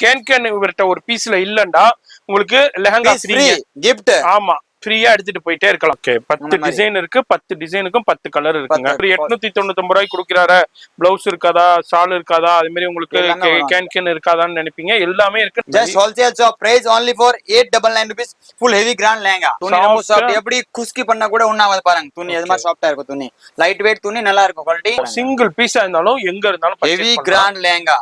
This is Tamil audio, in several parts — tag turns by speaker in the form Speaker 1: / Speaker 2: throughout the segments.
Speaker 1: கேன் இவர்கிட்ட ஒரு பீஸ்ல இல்லண்டா உங்களுக்கு லெஹங்கா ஃப்ரீ
Speaker 2: கிஃப்ட்.
Speaker 1: ஆமா, ஃப்ரீயா எடுத்துட்டு போயிட்டே இருக்கலாம். ஓகே, 10 டிசைன் இருக்கு, 10 டிசைனுக்கும் 10 கலர் இருக்குங்க. 899 ரூபாய்க்கு கொடுக்குறாரு. பிளவுஸ் இருக்காதா, ஷால் இருக்காதா, அது மாதிரி உங்களுக்கு கேன் இருக்காதான்னு நினைப்பீங்க. எல்லாமே இருக்கு.
Speaker 2: Just wholesale shop price only for 899 rupees. full heavy grand lehenga. துணி நம்ம சாஃப்ட் எப்படி குஸ்கி பண்ணா கூட ஒண்ணாவது பாருங்க. துணி எது மாதிரி சாஃப்ட்டா இருக்கும். துணி லைட் வெயிட், துணி நல்லா இருக்கும். குவாலிட்டி
Speaker 1: சிங்கிள் பீஸா இருந்தாலும் எங்க இருந்தாலும்
Speaker 2: heavy grand lehenga.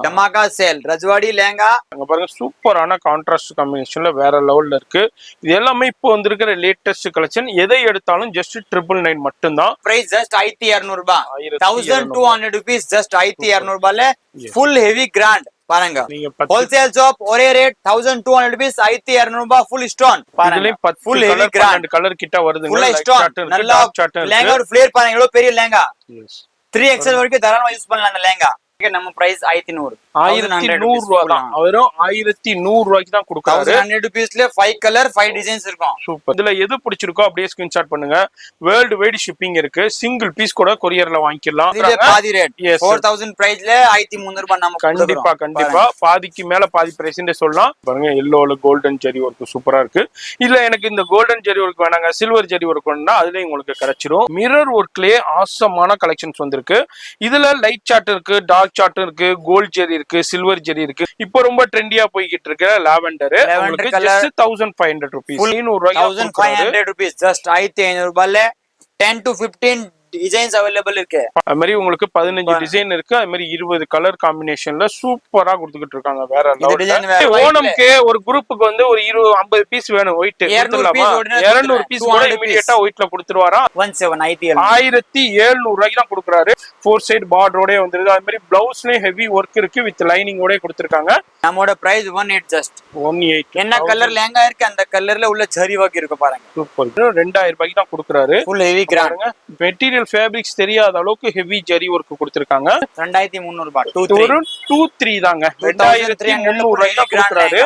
Speaker 2: டமாகா sale Rajwadi lehenga.
Speaker 1: அங்க பாருங்க, சூப்பரான கான்ட்ராஸ்ட் காம்பினேஷன்ல வேற லெவல்ல இருக்கு. இது எல்லாமே இப்போ வந்திருக்கிற லேட்டஸ்ட் கலெக்ஷன். எதை எடுத்தாலும் ஜஸ்ட் 999 மட்டும் தான்.
Speaker 2: பிரைஸ் ஜஸ்ட் 1200 ரூபாய். 1200 rupees. ஜஸ்ட் 1200 ரூபாயில full heavy grand பாருங்க. ஹோல்சேல் ஷாப் ஒரே ரேட் 1200 rupees. 1200 ரூபாய் full stone பாருங்க. full heavy grand
Speaker 1: கலர் கிட்ட வருதுங்க.
Speaker 2: full stone நல்ல லெஹங்கா. ஒரு ஃபிளேர் பாருங்க, எவ்வளவு பெரிய லெஹங்கா. 3XL வரைக்கும் தாராளமா யூஸ் பண்ணலாம் அந்த லெஹங்கா. நம்ம பிரைஸ் 1100
Speaker 1: ரூபாய் தான். வெறும் 1100 ரூபாய்க்கு தான் கொடுக்குறாரு.
Speaker 2: 1100 rupeesல 5 கலர் 5 டிசைன்ஸ் இருக்கும்.
Speaker 1: சூப்பர். இதுல எது பிடிச்சிருக்கோ அப்படியே ஸ்கிரீன்ஷாட் பண்ணுங்க. வேர்ல்ட் வைட் ஷிப்பிங் இருக்கு. சிங்கிள் பீஸ் கூட கொரியர்ல வாங்கிக்கலாம்.
Speaker 2: இது பாதி ரேட் 4000 பிரைஸ்ல 1300 ரூபாய் நம்ம
Speaker 1: கண்டிப்பா கண்டிப்பா பாதிக்கு மேல பாதி பிரைஸ்னே சொல்லலாம். பாருங்க, எல்லோல கோல்டன் ஜெரி ஒர்க் சூப்பரா இருக்கு. இல்ல எனக்கு இந்த கோல்டன் ஜெரி ஒர்க் வேணாங்க, சில்வர் ஜெரி ஒர்க் வேணும்னா அதுலயும் உங்களுக்கு கிடைச்சிரும். மிரர் ஒர்க்லயே ஆசமான கலெக்ஷன்ஸ் வந்திருக்கு. இதுல லைட் சார்ட் இருக்கு, டார்க் சார்ட் இருக்கு, கோல்ட் ஜெரி இருக்கு, சில்வர் ஜெரி இருக்கு. இப்போ ரொம்ப ட்ரெண்டியா போய்கிட்டு இருக்கு லாவெண்டர். உங்களுக்கு ஜஸ்ட் 1500 rupees.
Speaker 2: 1500 rupees. ஜஸ்ட் 1500 ரூபாயில 10 to 15 டிசைன்ஸ் அவைலபிள் இருக்கு.
Speaker 1: அது மாதிரி உங்களுக்கு 15 டிசைன் இருக்கு. அது மாதிரி 20 கலர் காம்பினேஷன்ல சூப்பரா கொடுத்துக்கிட்டு இருக்காங்க. வேற ஓணம்க்கு ஒரு குரூப்புக்கு வந்து ஒரு 50 பீஸ் வேணும். ஒயிட் 200 பீஸ் கூட இமிடியேட்டா ஒயிட்ல கொடுத்துருவாரா. 1700 ரூபாய்க்கு தான் கொடுக்குறாரு. 4 சைடு பார்டரோட வந்துருது. அது மாதிரி பிளவுஸ்லயும் ஹெவி ஒர்க் இருக்கு, வித் லைனிங்கோட கொடுத்துருக்காங்க.
Speaker 2: நம்மோட பிரைஸ் 18 ஜஸ்ட்
Speaker 1: 18.
Speaker 2: என்ன கலர் லெஹங்கா இருக்கு அந்த கலர்ல உள்ள ஜரி ஒர்க் இருக்கு பாருங்க.
Speaker 1: சூப்பர். 2000 ரூபாய்க்கு தான் கொடுக்குறாரு.
Speaker 2: Full heavy grand.
Speaker 1: Material fabrics தெரியாத அளவுக்கு ஹெவி ஜரி ஒர்க் கொடுத்திருக்காங்க.
Speaker 2: 2300 ரூபாய்.
Speaker 1: 23 தாங்க. 2300 ரூபாய்க்கு கொடுக்குறாரு.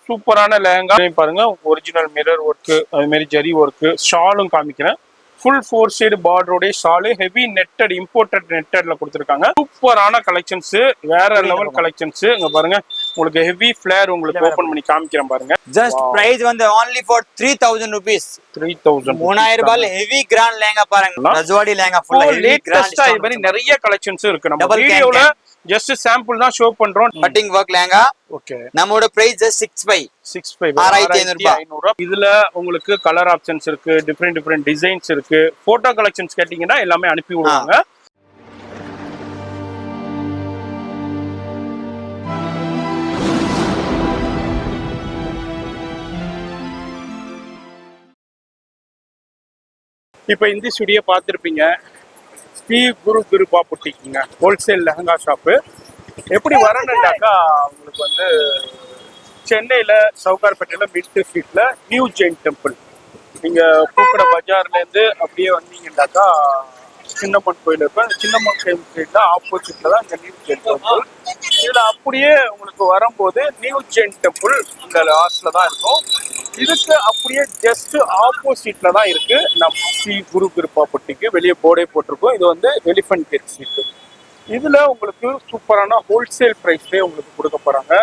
Speaker 1: சூப்பரான லெஹங்கா பாருங்க. ஒரிஜினல் மிரர் ஒர்க், அது மாதிரி ஜரி ஒர்க். ஷாலும் காமிக்கிறேன். ஃபுல் 4 சைடு பார்டரோட ஷால், ஹெவி நெட்டட், இம்போர்ட்டட் நெட்டட்ல கொடுத்துருக்காங்க. சூப்பரான கலெக்ஷன்ஸ், வேற லெவல் கலெக்ஷன்ஸ். இங்க பாருங்க, உங்களுக்கு ஹெவி ஃபிளேர் உங்களுக்கு ஓபன் பண்ணி காமிக்கிறேன் பாருங்க.
Speaker 2: ஜஸ்ட் பிரைஸ் வந்து only for 3000 rupees. 3000 ரூபாயில ஹெவி கிராண்ட் லெஹங்கா பாருங்க. Rajwadi lehenga full heavy grand.
Speaker 1: இது மாதிரி நிறைய கலெக்ஷன்ஸ் இருக்கு. நம்ம வீடியோல ஜஸ்ட் சாம்பிள் தான் ஷோ பண்றோம்.
Speaker 2: Cutting work lehenga. ஓகே, நம்மோட பிரைஸ் ஜஸ்ட் 6500
Speaker 1: ரூபாய். இதுல உங்களுக்கு கலர் ஆப்ஷன்ஸ் இருக்கு, டிஃபரெண்ட் டிசைன்ஸ் இருக்கு. போட்டோ கலெக்ஷன்ஸ் கேட்டீங்கன்னா எல்லாமே அனுப்பி விடுவாங்க. இப்ப இந்த ஸ்டுடியோ பார்த்துருப்பீங்க. ஸ்ரீ குரு கிருபா புட்டிக்குங்க, ஹோல்சேல் லெஹங்கா ஷாப்பு. எப்படி வரணுன்னாக்கா உங்களுக்கு வந்து சென்னையில சவுகார்பேட்டையில மிட் ஸ்ட்ரீட்ல நியூ ஜெயின் டெம்பிள். நீங்க பூக்கடை பஜார்ல இருந்து அப்படியே வந்தீங்கன்னாக்கா சின்னம்மன் கோயில் இருக்கும். சின்னம்மன் கோயில் ஸ்ட்ரீட்ல ஆப்போசிட்ல தான் இந்த நியூ ஜெயின் டெம்பிள். இதுல அப்படியே உங்களுக்கு வரும்போது நியூ ஜெயின் டெம்பிள் இந்த லாஸ்ட்ல தான் இருக்கும். இதுக்கு அப்படியே ஜஸ்ட் ஆப்போசிட்ல தான் இருக்கு நம்ம ஸ்ரீ குரு கிருபா புட்டிக்கு. வெளியே போர்டே போட்டிருக்கோம். இது வந்து எலிஃபென்ட் கேட் ஸ்ட்ரீட். இதுல உங்களுக்கு சூப்பரான ஹோல்சேல் பிரைஸ்லயே உங்களுக்கு கொடுக்க போறாங்க.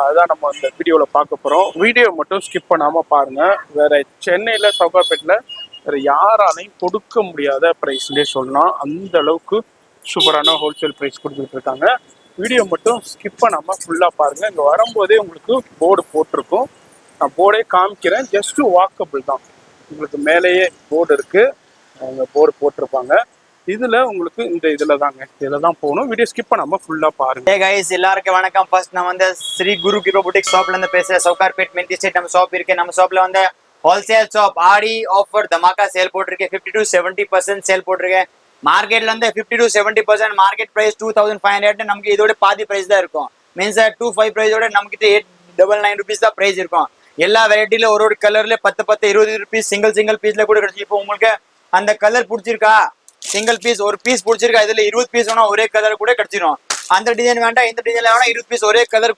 Speaker 1: அதுதான் நம்ம இந்த வீடியோல பார்க்க போறோம். வீடியோ மட்டும் ஸ்கிப் பண்ணாம பாருங்க. வேற சென்னையில சவுகார்பேட்ல வேற யாராலையும் கொடுக்க முடியாத பிரைஸ்லயே சொல்லலாம். அந்த அளவுக்கு சூப்பரான ஹோல்சேல் பிரைஸ் கொடுத்துட்டு இருக்காங்க. வீடியோ மட்டும் ஸ்கிப் பண்ணாம ஃபுல்லா பாருங்க. இங்க வரும்போதே உங்களுக்கு போர்டு போட்டிருக்கும். நான் போர்டே காமிக்கிறேன். ஜஸ்ட் வாக்கபிள் தான். உங்களுக்கு மேலேயே போர்டு இருக்கு, அவங்க போர்டு போட்டிருப்பாங்க. இதுல உங்களுக்கு இந்த இதுல தான் போகணும். வீடியோ ஸ்கிப் பண்ணாம ஃபுல்லா பாருங்க.
Speaker 2: ஹே गाइस, எல்லாருக்கும் வணக்கம். ஃபர்ஸ்ட் நான் வந்து ஸ்ரீ குரு கிருபா புட்டிக் ஷாப்ல இருந்து பேசுறேன். சவுகார்பேட் மெயின்டி ஸ்ட்ரீட் நம்ம ஷாப் இருக்கு. நம்ம ஷாப்ல வந்து ஹோல்சேல் ஷாப். ஆடி ஆஃபர் தமாகா சேல் போட்டிருக்கு. 50 to 70% சேல் போட்டிருக்கு. மார்க்கெட்ல வந்து 50 to 70%. Market price 2500. நமக்கு இதோட பாதி பிரைஸ் தான் இருக்கும். மீன்ஸ் 25 பிரைஸோட நமக்கு 899 rupees தான் பிரைஸ் இருக்கும். எல்லா வெரைட்டில ஒரு கலர்ல 10 20 rupees சிங்கிள் பீஸ்ல கூட கிடைச்சி. இப்போ உங்களுக்கு அந்த கலர் பிடிச்சிருக்கா, சிங்கிள் பீஸ் ஒரு பீஸ் பிடிச்சிருக்கா, இதுல 20 பீஸ் வேணா ஒரே கலர் கூட கிடைச்சிடும். அந்த டிசைன் வேண்டாம், இந்த டிசைன்ல வேணா 20 பீஸ் ஒரே கலர்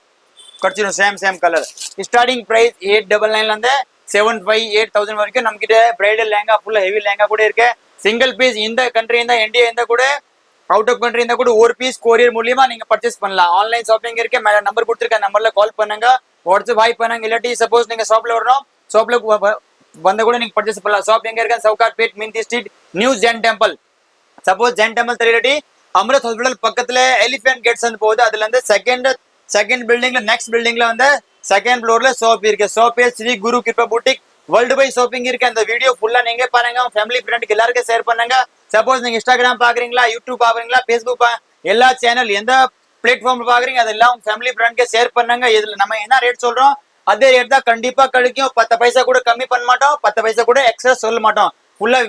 Speaker 2: கிடைச்சிடும். Same colour. ஸ்டார்டிங் பிரைஸ் 899 இருந்து 75 8000 வரைக்கும் நம்ம கிட்ட பிரைடல் லெஹங்கா ஃபுல்லா ஹெவி லெஹங்கா கூட இருக்கு. சிங்கிள் பீஸ் இந்த கண்ட்ரி இந்த இந்தியா இந்த கூட அவுட் ஆஃப் கண்ட்ரி இருந்தா கூட ஒரு பீஸ் கொரியர் மூலியமா நீங்க பர்ச்சேஸ் பண்ணலாம். ஆன்லைன் ஷாப்பிங் இருக்கு, மேல நம்பர் கொடுத்துருக்க நம்பர்ல கால் பண்ணுங்க, வாட்ஸ்அப் வாய் பண்ணுங்க. இல்லாட்டி சப்போஸ் நீங்க ஷாப்ல வரணும், ஷாப்ல வந்த கூட நீங்க பர்ச்சேஸ் பண்ணலாம். ஷாப் எங்க இருக்கு? Sowcarpet Mint Street new Jain temple. Suppose Jain temple தெரியலடி அமிர்த் ஹாஸ்பிடல் பக்கத்துல எலிஃபென்ட் கேட்ஸ் வந்து போகுது, அதுல இருந்து செகண்ட் பில்டிங்ல நெக்ஸ்ட் பில்டிங்ல வந்து செகண்ட் ஃப்ளோர்ல ஷாப் இருக்கு. ஷாப் பேர் Sri Guru Kripa boutique. World wide shopping இருக்கு. அந்த வீடியோ ஃபுல்லா நீங்க பாருங்க, ஃபேமிலி ஃப்ரெண்டுக்கு எல்லாருக்கும் ஷேர் பண்ணுங்க. சப்போஸ் நீங்க இன்ஸ்டாகிராம் பாக்குறீங்களா, யூடியூப் பாக்குறீங்களா, ஃபேஸ்புக் எல்லா சேனல் எந்த பிளாட்ஃபார்ம்ல பாக்குறீங்க அதெல்லாம் உங்க ஃபேமிலி ஃப்ரெண்ட்க்கு ஷேர் பண்ணுங்க. இதுல நம்ம என்ன ரேட் சொல்றோம் அதே ரேட் தான் கண்டிப்பா கிடைக்கும். 10 பைசா கூட கம்மி பண்ண மாட்டோம், 10 பைசா கூட எக்ஸ்ட்ரா சொல்ல மாட்டோம். ஃபுல்லா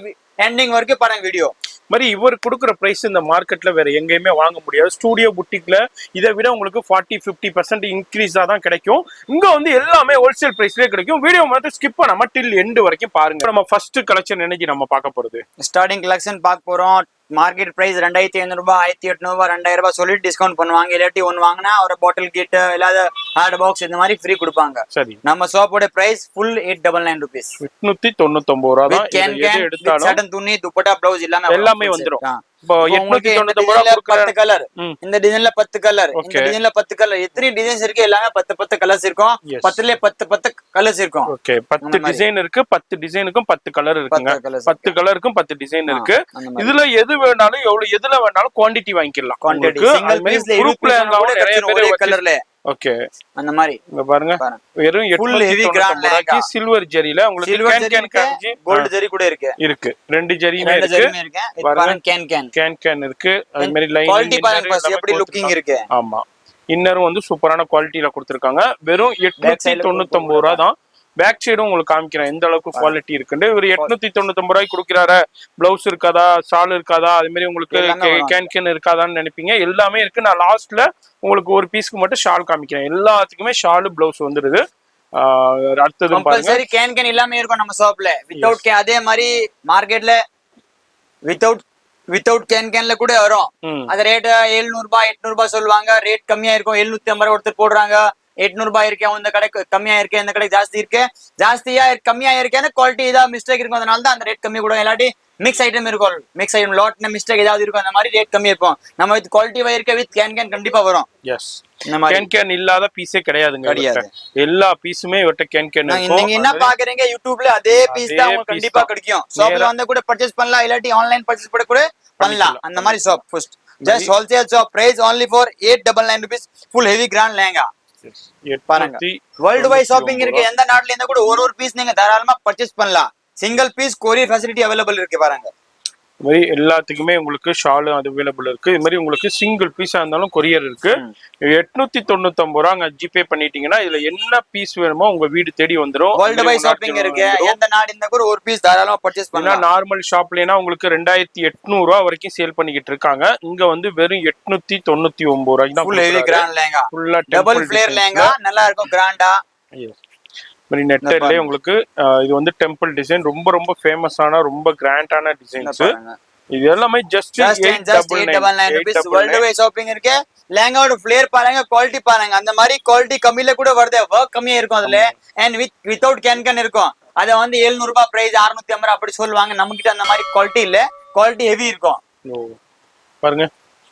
Speaker 2: எண்டிங் வரைக்கும் பாருங்க வீடியோ.
Speaker 1: மாதிரி இவர் கொடுக்குற பிரைஸ் இந்த மார்க்கெட்ல வேற எங்கேயுமே வாங்க முடியாது. ஸ்டூடியோ புட்டிக்ல இதை விட உங்களுக்கு 40-50% இன்க்ரீஸா தான் கிடைக்கும். இங்க வந்து எல்லாமே ஹோல்சேல் பிரைஸ்லயே கிடைக்கும். வீடியோ மட்டும் ஸ்கிப் பண்ணாம டில் எண்டு வரைக்கும் பாருங்க. நம்ம ஃபர்ஸ்ட் கலெக்ஷன் என்னைக்கு நம்ம பார்க்க போறது,
Speaker 2: ஸ்டார்டிங் கலெக்ஷன் பார்க்க போறோம். மார்க்கெட் பிரைஸ் 2500 ரூபாய், 1800 ரூபாய், 2000 ரூபாய் சொல்லி டிஸ்கவுண்ட் பண்ணுவாங்க. இல்லாட்டி ஒன்னு வாங்கினா ஒரு பாட்டில் கிட் இல்லாத ஹார்ட் பாக்ஸ் இந்த மாதிரி ஃப்ரீ கொடுப்பாங்க.
Speaker 1: சரி,
Speaker 2: நம்ம ஷாப்போட பிரைஸ் ஃபுல் 899 rupees,
Speaker 1: 899 ரூபாய் தான். எது எடுத்தாலும்
Speaker 2: சட்டன் துணி துப்பட்டா பிளவுஸ்
Speaker 1: எல்லாமே வந்துரும். இப்போ 899
Speaker 2: ரூபாய்
Speaker 1: ரூபாய்
Speaker 2: 10 கலர், இந்த டிசைன்ல 10 கலர், இந்த டிசைன்ல 10 கலர், எத்தனை டிசைன்ஸ் இருக்கு எல்லாமே 10 கலர்ஸ் இருக்கும். 10ல 10 கலர்ஸ் இருக்கும்.
Speaker 1: ஓகே, 10 டிசைன் இருக்கு. 10 டிசைனுக்கும் 10 கலர் இருக்குங்க. 10 கலருக்கும் 10 டிசைன் இருக்கு. இதுல எது வேணாலும் எவ்வளவு எதுல வேணாலும் குவாண்டிட்டி வாங்கிக்கலாம்.
Speaker 2: குவாண்டிட்டி சிங்கிள் பீஸ்ல குரூப்ல நிறைய பேர் கலர்ல.
Speaker 1: ஓகே,
Speaker 2: அந்த மாதிரி
Speaker 1: இங்க பாருங்க, வெறும் 899 ரூபாய்க்கு சில்வர் ஜெரியில உங்களுக்கு
Speaker 2: கோல்ட் ஜெரி கூட
Speaker 1: இருக்கு. ரெண்டு ஜெரியுமே இருக்கு. பாருங்க, கேன் இருக்கு. அது மாதிரி லைன்
Speaker 2: குவாலிட்டி பாருங்க ஃபர்ஸ்ட் எப்படி லுக்கிங் இருக்கு.
Speaker 1: ஆமா, இன்னரும் வந்து சூப்பரான குவாலிட்டில கொடுத்திருக்காங்க. வெறும் 899 ரூபாய் தான். பேக் சைடும் உங்களுக்கு காமிக்கிறேன் எந்த அளவுக்கு குவாலிட்டி இருக்குன்னு. இவர் 899 ரூபாய்க்கு கொடுக்குறாரு. பிளவுஸ் இருக்காதா, ஷால் இருக்காதா, அது மாதிரி உங்களுக்கு கேன் இருக்காதான்னு நினைப்பீங்க. எல்லாமே இருக்கு. நான் லாஸ்ட்ல உங்களுக்கு ஒரு பீஸ்க்கு மட்டும் ஷால் காமிக்கிறேன். எல்லாத்துக்குமே ஷால் பிளவுஸ் வந்துருது. அடுத்தது பாருங்க,
Speaker 2: கேன் எல்லாமே இருக்கும் நம்ம ஷாப்ல. வித்தவுட் அதே மாதிரி மார்க்கெட்ல வித்தவுட் கேன்ல கூட வரும். அது ரேட் 700 ரூபாய் 800 ரூபாய் சொல்லுவாங்க. ரேட் கம்மியா இருக்கும். 750 ரூபாய் ஒருத்தர் போடுறாங்க. 800 ரூபாய் இருக்கேன், இந்த கடை கம்மியா இருக்கேன், இந்த கடை ஜாஸ்தி இருக்கு. ஜாஸ்தியா கம்மியா இருக்கேன்னு குவாலிட்டி ஏதாவது மிஸ்டேக் இருக்கும், அதனால தான் அந்த ரேட் கம்மி கூட. இல்லாட்டி மிக்ஸ் ஐட்டம் இருக்கும், மிக்ஸ் ஐட்டம் லாட்ன மிஸ்டேக் ஏதாவது இருக்கும், அந்த மாதிரி ரேட் கம்மி இருக்கும். நம்ம வித் குவாலிட்டி இருக்க வித் கேன் கண்டிப்பா வரும்.
Speaker 1: எஸ், கேன் இல்லாத பீஸே கிடையாதுங்க. எல்லா பீஸுமே இவட்ட கேன் இருக்கும்.
Speaker 2: நீங்க என்ன பாக்குறீங்க யூடியூப்ல அதே பீஸ் தான் உங்களுக்கு கண்டிப்பா கிடைக்கும். ஷாப்ல வந்து கூட பர்ச்சேஸ் பண்ணலாம், இல்லாட்டி ஆன்லைன் பர்ச்சேஸ் பண்ண கூட பண்ணலாம். அந்த மாதிரி shop first just wholesale shop. Price only for 899 rupees. Full heavy grand lehenga பாருங்க. வேர்ல்டு வைட் ஷாப்பிங் இருக்கு. எந்த நாட்டுல இருந்தா கூட ஒரு பீஸ் நீங்க தாராளமா பர்ச்சேஸ் பண்ணலாம். Single piece courier facility available இருக்கு பாருங்க.
Speaker 1: இது மாதிரி எல்லாத்துக்குமே உங்களுக்கு ஷாலு அது அவைலபிள் இருக்கு. இது மாதிரி உங்களுக்கு சிங்கிள் பீஸா இருந்தாலும் கொரியர் இருக்கு. 899 ரூபாங்க ஜிபே பண்ணிட்டீங்கன்னா இதுல என்ன பீஸ் வேணுமோ உங்க வீடு தேடி வந்துடும்.
Speaker 2: வேர்ல்டு வைட் ஷாப்பிங் இருக்கு. எந்த நாடு இருந்தா கூட ஒரு பீஸ் தாராளமா பர்ச்சேஸ் பண்ணலாம்.
Speaker 1: நார்மல் ஷாப்லனா உங்களுக்கு 2800 ரூபாய் வரைக்கும் சேல் பண்ணிக்கிட்டு இருக்காங்க. இங்க வந்து வெறும் 899 ரூபாய்க்கு தான்.
Speaker 2: ஃபுல் ஹெவி கிராண்ட் லெஹங்கா, ஃபுல்லா டபுள் ஃபிளேர் லெஹங்கா, நல்லா இருக்கும் கிராண்டா.
Speaker 1: நெட்டர்லயே உங்களுக்கு இது வந்து டெம்பிள் டிசைன், ரொம்ப ரொம்ப ஃபேமஸான ரொம்ப கிராண்டான டிசைன்ஸ். இது எல்லாமே just 899
Speaker 2: rupees. World wide shopping இருக்கு. லெஹங்காவோட ஃபிளேர் பாருங்க, குவாலிட்டி பாருங்க. அந்த மாதிரி குவாலிட்டி கம்மியில கூட வருது, வர்க் கம்மியா இருக்கும் அதுல. அண்ட் வித்தவுட் கேன் இருக்கும். அத வந்து 700 ரூபாய் பிரைஸ், 650 ரூபாய் அப்படி சொல்லுவாங்க. நம்ம கிட்ட அந்த மாதிரி குவாலிட்டி இல்ல, குவாலிட்டி ஹெவி இருக்கும்.
Speaker 1: பாருங்க,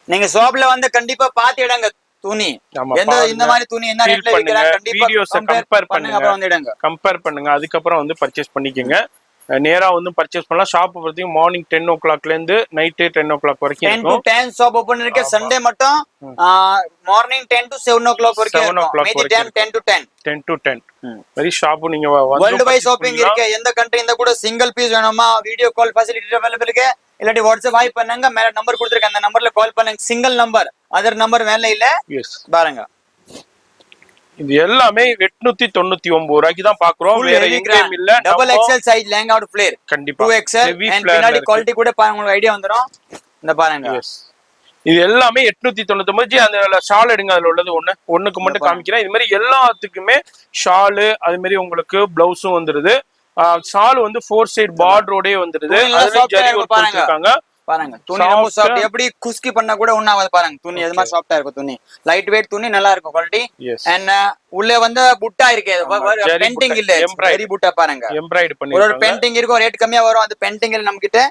Speaker 2: நீங்க ஷாப்ல வந்து கண்டிப்பா பாத்து இடங்க துணி. இந்த மாதிரி துணி என்ன ரேட்ல விக்கிறாங்க கண்டிப்பா கம்பேர் பண்ணுங்க, அப்புறம் வந்து இடங்க
Speaker 1: கம்பேர் பண்ணுங்க. அதுக்கப்புறம் வந்து பர்ச்சேஸ் பண்ணிக்கங்க. நேரா வந்து பர்ச்சேஸ் பண்ணலாம். ஷாப் பொறுத்தவரைக்கும் மார்னிங் 10 o'clock இருந்து நைட் 10 o'clock வரைக்கும்
Speaker 2: 10 to 10 ஷாப் ஓபன் இருக்கு. சண்டே மட்டும் மார்னிங் 10 to 7 o'clock வரைக்கும் இருக்கும். மீதி டைம் 10 to 10
Speaker 1: வெரி ஷாப். நீங்க
Speaker 2: வேர்ல்டு வைட் ஷாப்பிங் இருக்கு. எந்த கண்ட்ரி இந்த கூட சிங்கிள் பீஸ் வேணுமா, வீடியோ கால் ஃபெசிலிட்டி அவைலபிள் இருக்கு. இல்லாட்டி வாட்ஸ்அப் வாய் பண்ணுங்க, மேல நம்பர் கொடுத்துருக்கேன், அந்த நம்பர்ல கால் பண்ணுங்க. சிங்கிள் நம்பர், அதர் நம்பர் மேல இல்ல. பாருங்க,
Speaker 1: இது எல்லாமே 899 ரூபாய்க்கு தான் பாக்குறோம். வேற எங்கேயும் இல்ல.
Speaker 2: Double XL size lehenga with flare
Speaker 1: கண்டிப்பா
Speaker 2: 2XL. and பின்னாடி குவாலிட்டி கூட பாருங்க, உங்களுக்கு ஐடியா வந்துரும். இந்த பாருங்க,
Speaker 1: இது எல்லாமே 899. அந்த ஷால் எடுங்க, அதுல உள்ளது ஒண்ணுக்கு மட்டும் காமிக்கிறேன். இது மாதிரி எல்லாத்துக்குமே ஷாலு, அது மாதிரி உங்களுக்கு பிளவுஸும் வந்துருது. ஷால் வந்து 4 சைடு பார்டரோடே வந்துருது. அதுல ஜரி ஒர்க் பண்ணிருக்காங்க
Speaker 2: பாருங்க. துணி நம்ம சாஃப்ட், எப்படி குஸ்கி பண்ணா கூட ஒண்ணாவது பாருங்க. துணி அது மாதிரி சாஃப்ட்டா இருக்கும். துணி லைட் வெயிட் துணி, நல்லா இருக்கும் குவாலிட்டி. அண்ட் உள்ள வந்து புட்டா இருக்கு, பெயிண்டிங் இல்ல, ஜரி புட்டா பாருங்க, எம்ப்ராய்டரி பண்ணி ஒரு பெயிண்டிங் இருக்கும். ரேட் கம்மியா வரும். அந்த பெயிண்டிங்ல நம்ம கிட்ட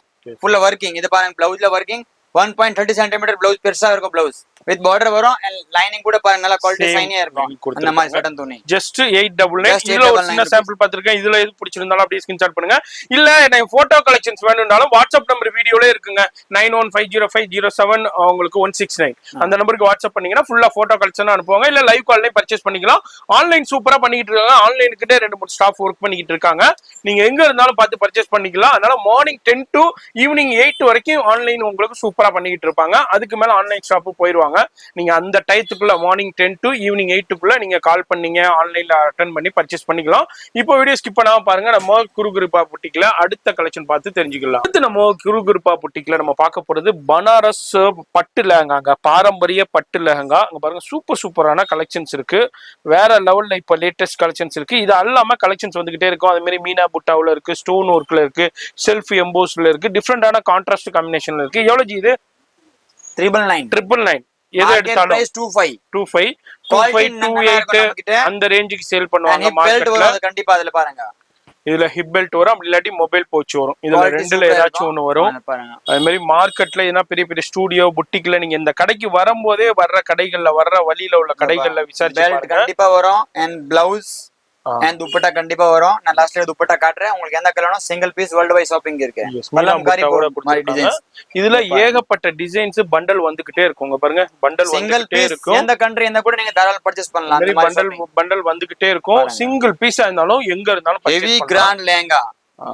Speaker 2: ஃபுல்லா வர்க்கிங். இது பாருங்க, பிளவுஸ்ல வர்க்கிங், 1.30 சென்டிமீட்டர் பிளவுஸ் பெருசா இருக்கும் பிளவுஸ் வித் பார்டர் வரும் and லைனிங் கூட பாருங்க நல்லா குவாலிட்டி சைனியா இருக்கும் அந்த மாதிரி சட்டன் துணி
Speaker 1: ஜஸ்ட் 899 இதுல ஒரு சின்ன சாம்பிள் பாத்துர்க்கேன் இதுல எது பிடிச்சிருந்தாலும் அப்படியே ஸ்கிரீன்ஷாட் பண்ணுங்க இல்ல எனக்கு போட்டோ கலெக்ஷன்ஸ் வேணும்னாலும் வாட்ஸ்அப் நம்பர் வீடியோல இருக்குங்க 91505071 உங்களுக்கு 169 அந்த நம்பருக்கு வாட்ஸ்அப் பண்ணீங்கன்னா ஃபுல்லா போட்டோ கலெக்ஷன் அனுப்புவாங்க இல்ல லைவ் கால்லயும் பர்ச்சேஸ் பண்ணிக்கலாம் ஆன்லைன் சூப்பரா பண்ணிட்டு இருக்காங்க ஆன்லைன் கிட்ட 2-3 ஸ்டாஃப் ஒர்க் பண்ணிட்டு இருக்காங்க நீங்க எங்க இருந்தாலும் பார்த்து பர்ச்சேஸ் பண்ணிக்கலாம் அதனால மார்னிங் 10 to ஈவினிங் 8 வரைக்கும் ஆன்லைன் உங்களுக்கு சூப்பரா பண்ணிட்டு இருப்பாங்க அதுக்கு மேல ஆன்லைன் ஷாப் போயிடுவாங்க நீங்க அந்த டைத்துக்குள்ள மார்னிங் 10 to ஈவினிங் 8க்குள்ள நீங்க கால் பண்ணீங்க ஆன்லைன்ல அட்டெண்ட் பண்ணி பர்ச்சேஸ் பண்ணிக்கலாம் இப்போ வீடியோ ஸ்கிப் பண்ணாம பாருங்க நம்ம குருகுருப்பா புட்டிக்ல அடுத்த கலெக்ஷன் பார்த்து தெரிஞ்சுக்கலாம் அடுத்து நம்ம குருகுருப்பா புட்டிக்ல நம்ம பார்க்க போறது பனாரஸ் பட்டு லெஹங்கா பாரம்பரிய பட்டு லெஹங்கா அங்க பாருங்க சூப்பரான கலெக்ஷன்ஸ் இருக்கு வேற லெவல்ல இப்ப லேட்டஸ்ட் கலெக்ஷன்ஸ் இருக்கு இது அல்லாம கலெக்ஷன்ஸ் வந்துகிட்டே இருக்கும் அதே மாதிரி மீனா புட்டாவுல இருக்கு ஸ்டோன் ஒர்க்ல இருக்கு செல்ஃப் எம்போஸ்ல இருக்கு டிஃப்ரெண்டான கான்ட்ராஸ்ட் காம்பினேஷன்ல இருக்கு எவ்வளவு இது
Speaker 2: 999
Speaker 1: எது எடுத்தாலும்
Speaker 2: 25
Speaker 1: 2528 அந்த ரேஞ்சுக்கு சேல் பண்ணுவாங்க மார்க்கெட்ல
Speaker 2: கண்டிப்பா அதுல பாருங்க
Speaker 1: இதுல ஹிப் பெல்ட் வரும் அப்படி இல்லாட்டி மொபைல் பவுச் வரும் இதுல ரெண்டுல ஏதாச்சும் ஒண்ணு வரும் அதே மாதிரி மார்க்கெட்ல ஏன்னா பெரிய பெரிய ஸ்டூடியோ புட்டிக்ல நீங்க இந்த கடைக்கு வரும்போதே வர்ற கடைகள்ல வர்ற வழியில உள்ள கடைகள்ல விசாரிச்சு
Speaker 2: கண்டிப்பா வரும் அண்ட் பிளவுஸ் and துப்பட்டா கண்டிப்பா வரும் நான் லாஸ்ட்ல துப்பட்டா காட்டுறேன் உங்களுக்கு எந்த கலர்னா single piece world wide shopping இருக்கு
Speaker 1: இதுல ஏகப்பட்ட டிசைன்ஸ் பண்டல் வந்துகிட்டே இருக்குங்க பாருங்க பண்டல் வந்துகிட்டே இருக்கும்
Speaker 2: எந்த கண்ட்ரி எந்த கூட நீங்க தாராளமா பர்ச்சேஸ் பண்ணலாம்
Speaker 1: பண்டல் வந்துகிட்டே இருக்கும் சிங்கிள் பீஸா இருந்தாலும் எங்க இருந்தாலும்
Speaker 2: heavy grand lehenga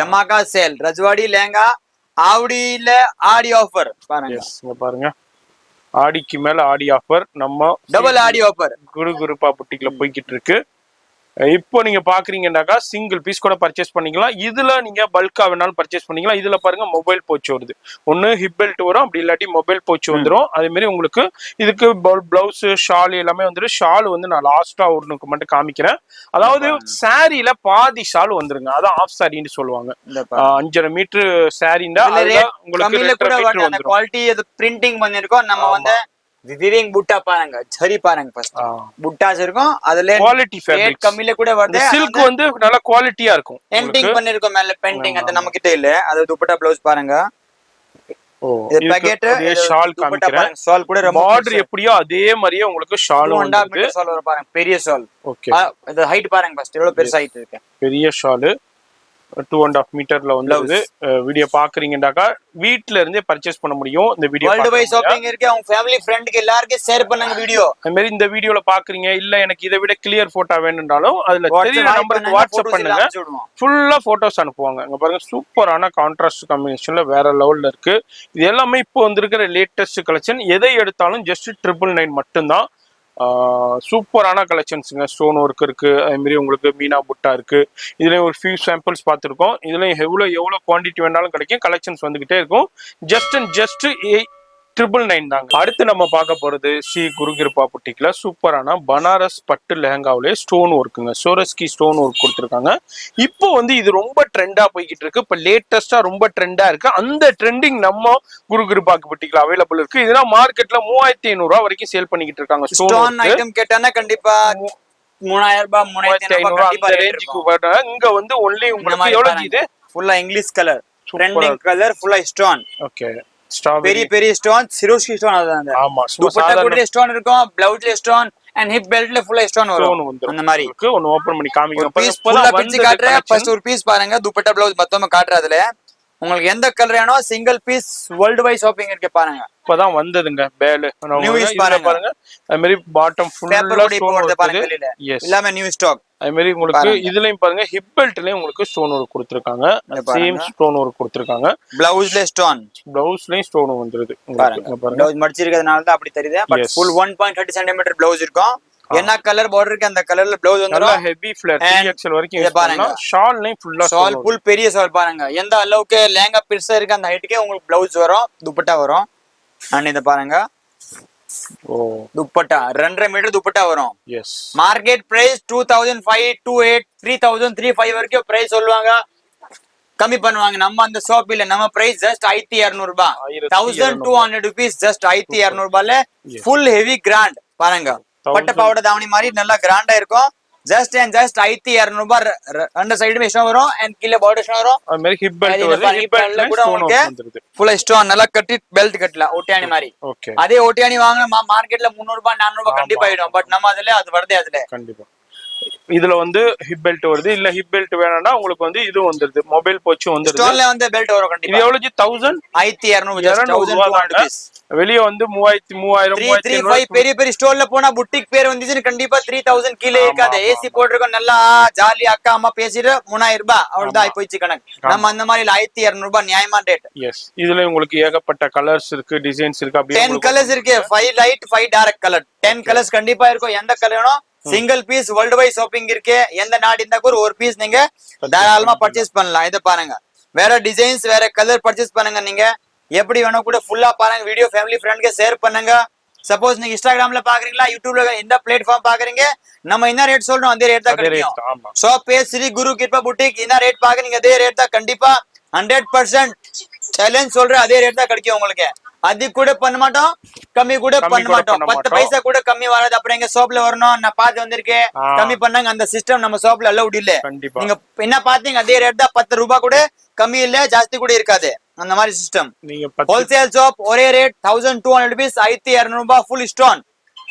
Speaker 2: டமாகா sale Rajwadi lehenga ஆவடியில ஆடி ஆஃபர்
Speaker 1: பாருங்க ஆடிக்கு மேல ஆடி ஆஃபர் நம்ம
Speaker 2: டபுள் ஆடி ஆஃபர்
Speaker 1: குருகுருப்பா புட்டிக்ல போய்கிட்டு இருக்கு இப்போ நீங்க பாக்குறீங்கன்னாக்கா சிங்கிள் பீஸ் கூட பர்ச்சேஸ் பண்ணிக்கலாம் இதுல நீங்க பல்கா வேணாலும் பர்ச்சேஸ் பண்ணிக்கலாம் இதுல பாருங்க மொபைல் போச்சு வருது ஒன்னு ஹிப் பெல்ட் வரும் அப்படி இல்லாட்டி மொபைல் போச்சு வந்துடும் அதே மாதிரி உங்களுக்கு இதுக்கு பிளவுஸ் ஷால் எல்லாமே வந்துடும் ஷால் வந்து நான் லாஸ்டா ஒன்னுக்கு மட்டும் காமிக்கிறேன் அதாவது சாரியில பாதி ஷால் வந்துருங்க அதான் ஆஃப் சாரின்னு சொல்லுவாங்க 5.5 மீட்டர் சாரிண்டா உங்களுக்கு
Speaker 2: குவாலிட்டி பிரிண்டிங் பண்ணிருக்கோம் நம்ம வந்து விவிங் புட்டா பாருங்க சரி பாருங்க ஃபர்ஸ்ட் புட்டாஸ் இருக்கும் அதுல
Speaker 1: குவாலிட்டி ஃபேப்ரிக்
Speaker 2: கம்மில கூட வருது
Speaker 1: சில்க் வந்து நல்ல குவாலிட்டியா இருக்கும்
Speaker 2: பெயிண்டிங் பண்ணிருக்கோம் மேல பெயிண்டிங் அந்த நம்ம கிட்ட இல்ல அது துப்பட்டா ப்ளவுஸ் பாருங்க இது பாக்கெட்
Speaker 1: ஷால் காமிக்கிறேன்
Speaker 2: ஷால் கூட
Speaker 1: பார்டர் எப்படியோ அதே மாதிரியே உங்களுக்கு ஷால் வந்து
Speaker 2: ஷால் வர பாருங்க பெரிய ஷால்
Speaker 1: ஓகே
Speaker 2: இது ஹைட் பாருங்க ஃபர்ஸ்ட் எவ்வளவு பெரிய ஹைட் இருக்கு
Speaker 1: பெரிய ஷால் 2.5 மீட்டர்ல வந்து வீடியோ பாக்குறீங்கன்னாக்கா வீட்ல இருந்தே பர்ச்சேஸ் பண்ண முடியும் இந்த வீடியோ
Speaker 2: வேர்ல்ட் வைட் ஷாப்பிங் இருக்கு அவங்க ஃபேமிலி ஃப்ரெண்டுக்கு எல்லாருக்கும் ஷேர் பண்ணுங்க வீடியோ
Speaker 1: அதே மாதிரி இந்த வீடியோல பாக்குறீங்க இல்ல எனக்கு இதை விட கிளியர் போட்டோ வேணும்னாலும் அதுல தெரியுற நம்பருக்கு வாட்ஸ்அப் பண்ணுங்க ஃபுல்லா போட்டோஸ் அனுப்புவாங்க அங்க பாருங்க சூப்பரான கான்ட்ராஸ்ட் காம்பினேஷன்ல வேற லெவல்ல இருக்கு இது எல்லாமே இப்போ வந்திருக்கிற லேட்டஸ்ட் கலெக்ஷன் எதை எடுத்தாலும் ஜஸ்ட் 999 மட்டும்தான் சூப்பரான கலெக்ஷன்ஸுங்க ஸ்டோன் ஒர்க் இருக்கு அதே மாதிரி உங்களுக்கு மீனா புட்டா இருக்கு இதுல ஒரு ஃபியூ சாம்பிள்ஸ் பார்த்துருக்கோம் இதுல எவ்வளவு குவான்டிட்டி வேணாலும் கிடைக்கும் கலெக்ஷன்ஸ் வந்துகிட்டே இருக்கும் ஜஸ்ட் 999 தாங்க அடுத்து நம்ம பார்க்க போறது ஸ்ரீ குருகிருப்பா புட்டிக்ல சூப்பரான பனாரஸ் பட்டு லெஹங்காவிலே ஸ்டோன் ஒர்க்குங்க சோரஸ்கி ஸ்டோன் ஒர்க் கொடுத்துருக்காங்க இப்போ வந்து இது ரொம்ப ட்ரெண்டா போய்கிட்டு இருக்கு இப்ப லேட்டஸ்டா ரொம்ப ட்ரெண்டா இருக்கு அந்த ட்ரெண்டிங் நம்ம குருகிருப்பாக்கு புட்டிக்ல அவைலபிள் இருக்கு இதெல்லாம் மார்க்கெட்ல 3500 ரூபாய் வரைக்கும் சேல் பண்ணிக்கிட்டு இருக்காங்க
Speaker 2: ஸ்டோன் ஐட்டம் கேட்டானா கண்டிப்பா 3000 ரூபாய்
Speaker 1: ரேஞ்சுக்கு வர இங்க வந்து ஒன்லி உங்களுக்கு எவ்வளவு இது
Speaker 2: ஃபுல்லா இங்கிலீஷ் கலர் ட்ரெண்டிங் கலர் ஃபுல்லா ஸ்டோன்
Speaker 1: ஓகே
Speaker 2: பெரிய பெரிய ஸ்டோன் சிரோஸ்கி ஸ்டோன் அதுதான்
Speaker 1: ஆமா
Speaker 2: துப்பட்டா கூட ஸ்டோன் இருக்கும் பிளவுஸ்ல ஸ்டோன் அண்ட் ஹிப் பெல்ட்ல ஃபுல்லா ஸ்டோன் வரும் அந்த மாதிரி
Speaker 1: ஒன்னு ஓபன் பண்ணி காமிங்க
Speaker 2: பீஸ் ஃபுல்லா பிரிச்சு காட்றேன் ஃபர்ஸ்ட் ஒரு பீஸ் பாருங்க துப்பட்டா பிளவுஸ் மொத்தமா காட்றேன் அதுல உங்களுக்கு எந்த கலர் வேணோ single piece world wide shopping இருக்கு பாருங்க
Speaker 1: இப்பதான் வந்ததுங்க பேல் பாருங்க அதே மாதிரி பாட்டம் ஃபுல்லா ஸ்டோன்
Speaker 2: பாருங்க எல்லாமே நியூ ஸ்டாக்
Speaker 1: அதே மாதிரி உங்களுக்கு இதுலயும் பாருங்க ஹிப் பெல்ட்லயும் உங்களுக்கு ஸ்டோன் ஒர்க் கொடுத்திருக்காங்க சேம் ஸ்டோன் ஒர்க் கொடுத்திருக்காங்க
Speaker 2: பிளவுஸ்ல
Speaker 1: பிளவுஸ்லயும் ஸ்டோன் வந்துருது
Speaker 2: பாருங்க பிளவுஸ் மடிச்சிருக்கிறதுனால தான் அப்படி தெரியுது பட் ஃபுல் 1.30 சென்டிமீட்டர் பிளவுஸ் இருக்கும் என்ன கலர் பார்டர் இருக்கு அந்த கலர்ல பிளவுஸ் வந்துரும்
Speaker 1: ஹெவி ஃபிளர் 3XL வரைக்கும் யூஸ் பண்ணலாம் ஷால்லையும் ஃபுல்லா
Speaker 2: ஷால் ஃபுல் பெரிய ஷால் பாருங்க எந்த அளவுக்கு லெஹங்கா பெருசா இருக்கு அந்த ஹைட்டுக்கே உங்களுக்கு பிளவுஸ் வரும் துப்பட்டா வரும் அண்ட் இத பாருங்க துப்பட்டா 2.5 மீட்டர் துப்பட்டா வரும்
Speaker 1: எஸ்
Speaker 2: மார்க்கெட் பிரைஸ் 2500 3000 3500 வரைக்கும் பிரைஸ் சொல்லுவாங்க கம்மி பண்ணுவாங்க நம்ம அந்த ஷாப் இல்ல நம்ம பிரைஸ் ஜஸ்ட் 1200 ரூபாய் 1200 rupees ஜஸ்ட் 1200 ரூபாயில ஃபுல் ஹெவி கிராண்ட் பாருங்க பட்டு பாவாடை தாவணி மாதிரி நல்லா கிராண்டா இருக்கும் ஜஸ்ட் அண்ட் ஜஸ்ட் 1200 ரூபாய் ரெண்டு சைடுமே இஷ்டம் வரும் அண்ட் கீழ பார்டர் இஷ்டம் வரும்
Speaker 1: அது மாதிரி ஹிப் பெல்ட் வருது ஹிப் பெல்ட்ல
Speaker 2: கூட உங்களுக்கு
Speaker 1: வந்துருது
Speaker 2: ஃபுல்லா ஸ்டோன் நல்லா கட்டி பெல்ட் கட்டலாம் ஓட்டியானி மாதிரி
Speaker 1: ஓகே
Speaker 2: அதே ஓட்டியானி வாங்கினா மார்க்கெட்ல 300 ரூபாய் 400 ரூபாய் கண்டிப்பா ஆயிடும் பட் நம்ம அதுல அது வருது அதுல
Speaker 1: கண்டிப்பா இதுல வந்து ஹிப் பெல்ட் வருது இல்ல ஹிப் பெல்ட் வேணும்னா உங்களுக்கு வந்து இது வந்துருது மொபைல் போச்சு வந்துருது
Speaker 2: ஸ்டோன்ல வந்து பெல்ட் வரும் கண்டிப்பா
Speaker 1: இது எவ்வளவு 1000
Speaker 2: 1200
Speaker 1: வெளிய வந்து 3000
Speaker 2: 335 பெரிய பெரிய ஸ்டோர்ல போனா புட்டிக் பேர் வந்துச்சு கண்டிப்பா 3000 கீழே இருக்காது ஏசி போட்டிருக்கோம் நல்லா ஜாலி அக்கா அம்மா பேசிட்டு 3000 ரூபாய் அவ்வளவுதான் போயிடுச்சு கணக்கு நம்ம அந்த மாதிரி 1200 ரூபாய் நியாயமான ரேட்
Speaker 1: எஸ் இதுல உங்களுக்கு ஏகப்பட்ட கலர்ஸ் இருக்கு டிசைன்ஸ் இருக்கு அப்படியே
Speaker 2: 10 கலர்ஸ் இருக்கு 5 லைட் 5 டார்க் கலர் 10 கலர்ஸ் கண்டிப்பா இருக்கும் எந்த கலர் வேணும் single piece world wide shopping இருக்கு எந்த நாடு இருந்தா கூட ஒரு பீஸ் நீங்க தாராளமா பர்ச்சேஸ் பண்ணலாம் இத பாருங்க வேற டிசைன்ஸ் வேற கலர் பர்ச்சேஸ் பண்ணுங்க நீங்க எப்படி வேணும் கூட ஃபுல்லா பாருங்க வீடியோ ஃபேமிலி ஃப்ரெண்ட்க்கு ஷேர் பண்ணுங்க சப்போஸ் நீங்க இன்ஸ்டாகிராம்ல பாக்குறீங்களா யூடியூப்ல எந்த பிளாட்ஃபார்ம் பாக்குறீங்க நம்ம என்ன ரேட் சொல்றோம் அதே ரேட் தான் கிடைக்கும் ஷாப் பேர் ஸ்ரீ குரு கிருபா புட்டிக் என்ன ரேட் பாக்குறீங்க அதே ரேட் தான் கண்டிப்பா 100% சேலஞ்ச் சொல்றேன் அதே ரேட் தான் கிடைக்கும் உங்களுக்கு அது கூட பண்ண மாட்டோம் கம்மி கூட பண்ண மாட்டோம் 10 பைசா கூட கம்மி வராது அப்புறம் எங்க ஷாப்ல வரணும் நான் பார்த்து வந்திருக்கேன் கம்மி பண்ணாங்க அந்த சிஸ்டம் நம்ம ஷாப்ல அலௌட் இல்ல நீங்க என்ன பாத்தீங்க அதே ரேட் தான் 10 ரூபாய் கூட கம்மி இல்ல ஜாஸ்தி கூட இருக்காது அந்த மாதிரி சிஸ்டம் ஹோல்சேல் ஷாப் ஒரே ரேட் 1200 rupees 1200 ரூபாய் ஃபுல் ஸ்டோன்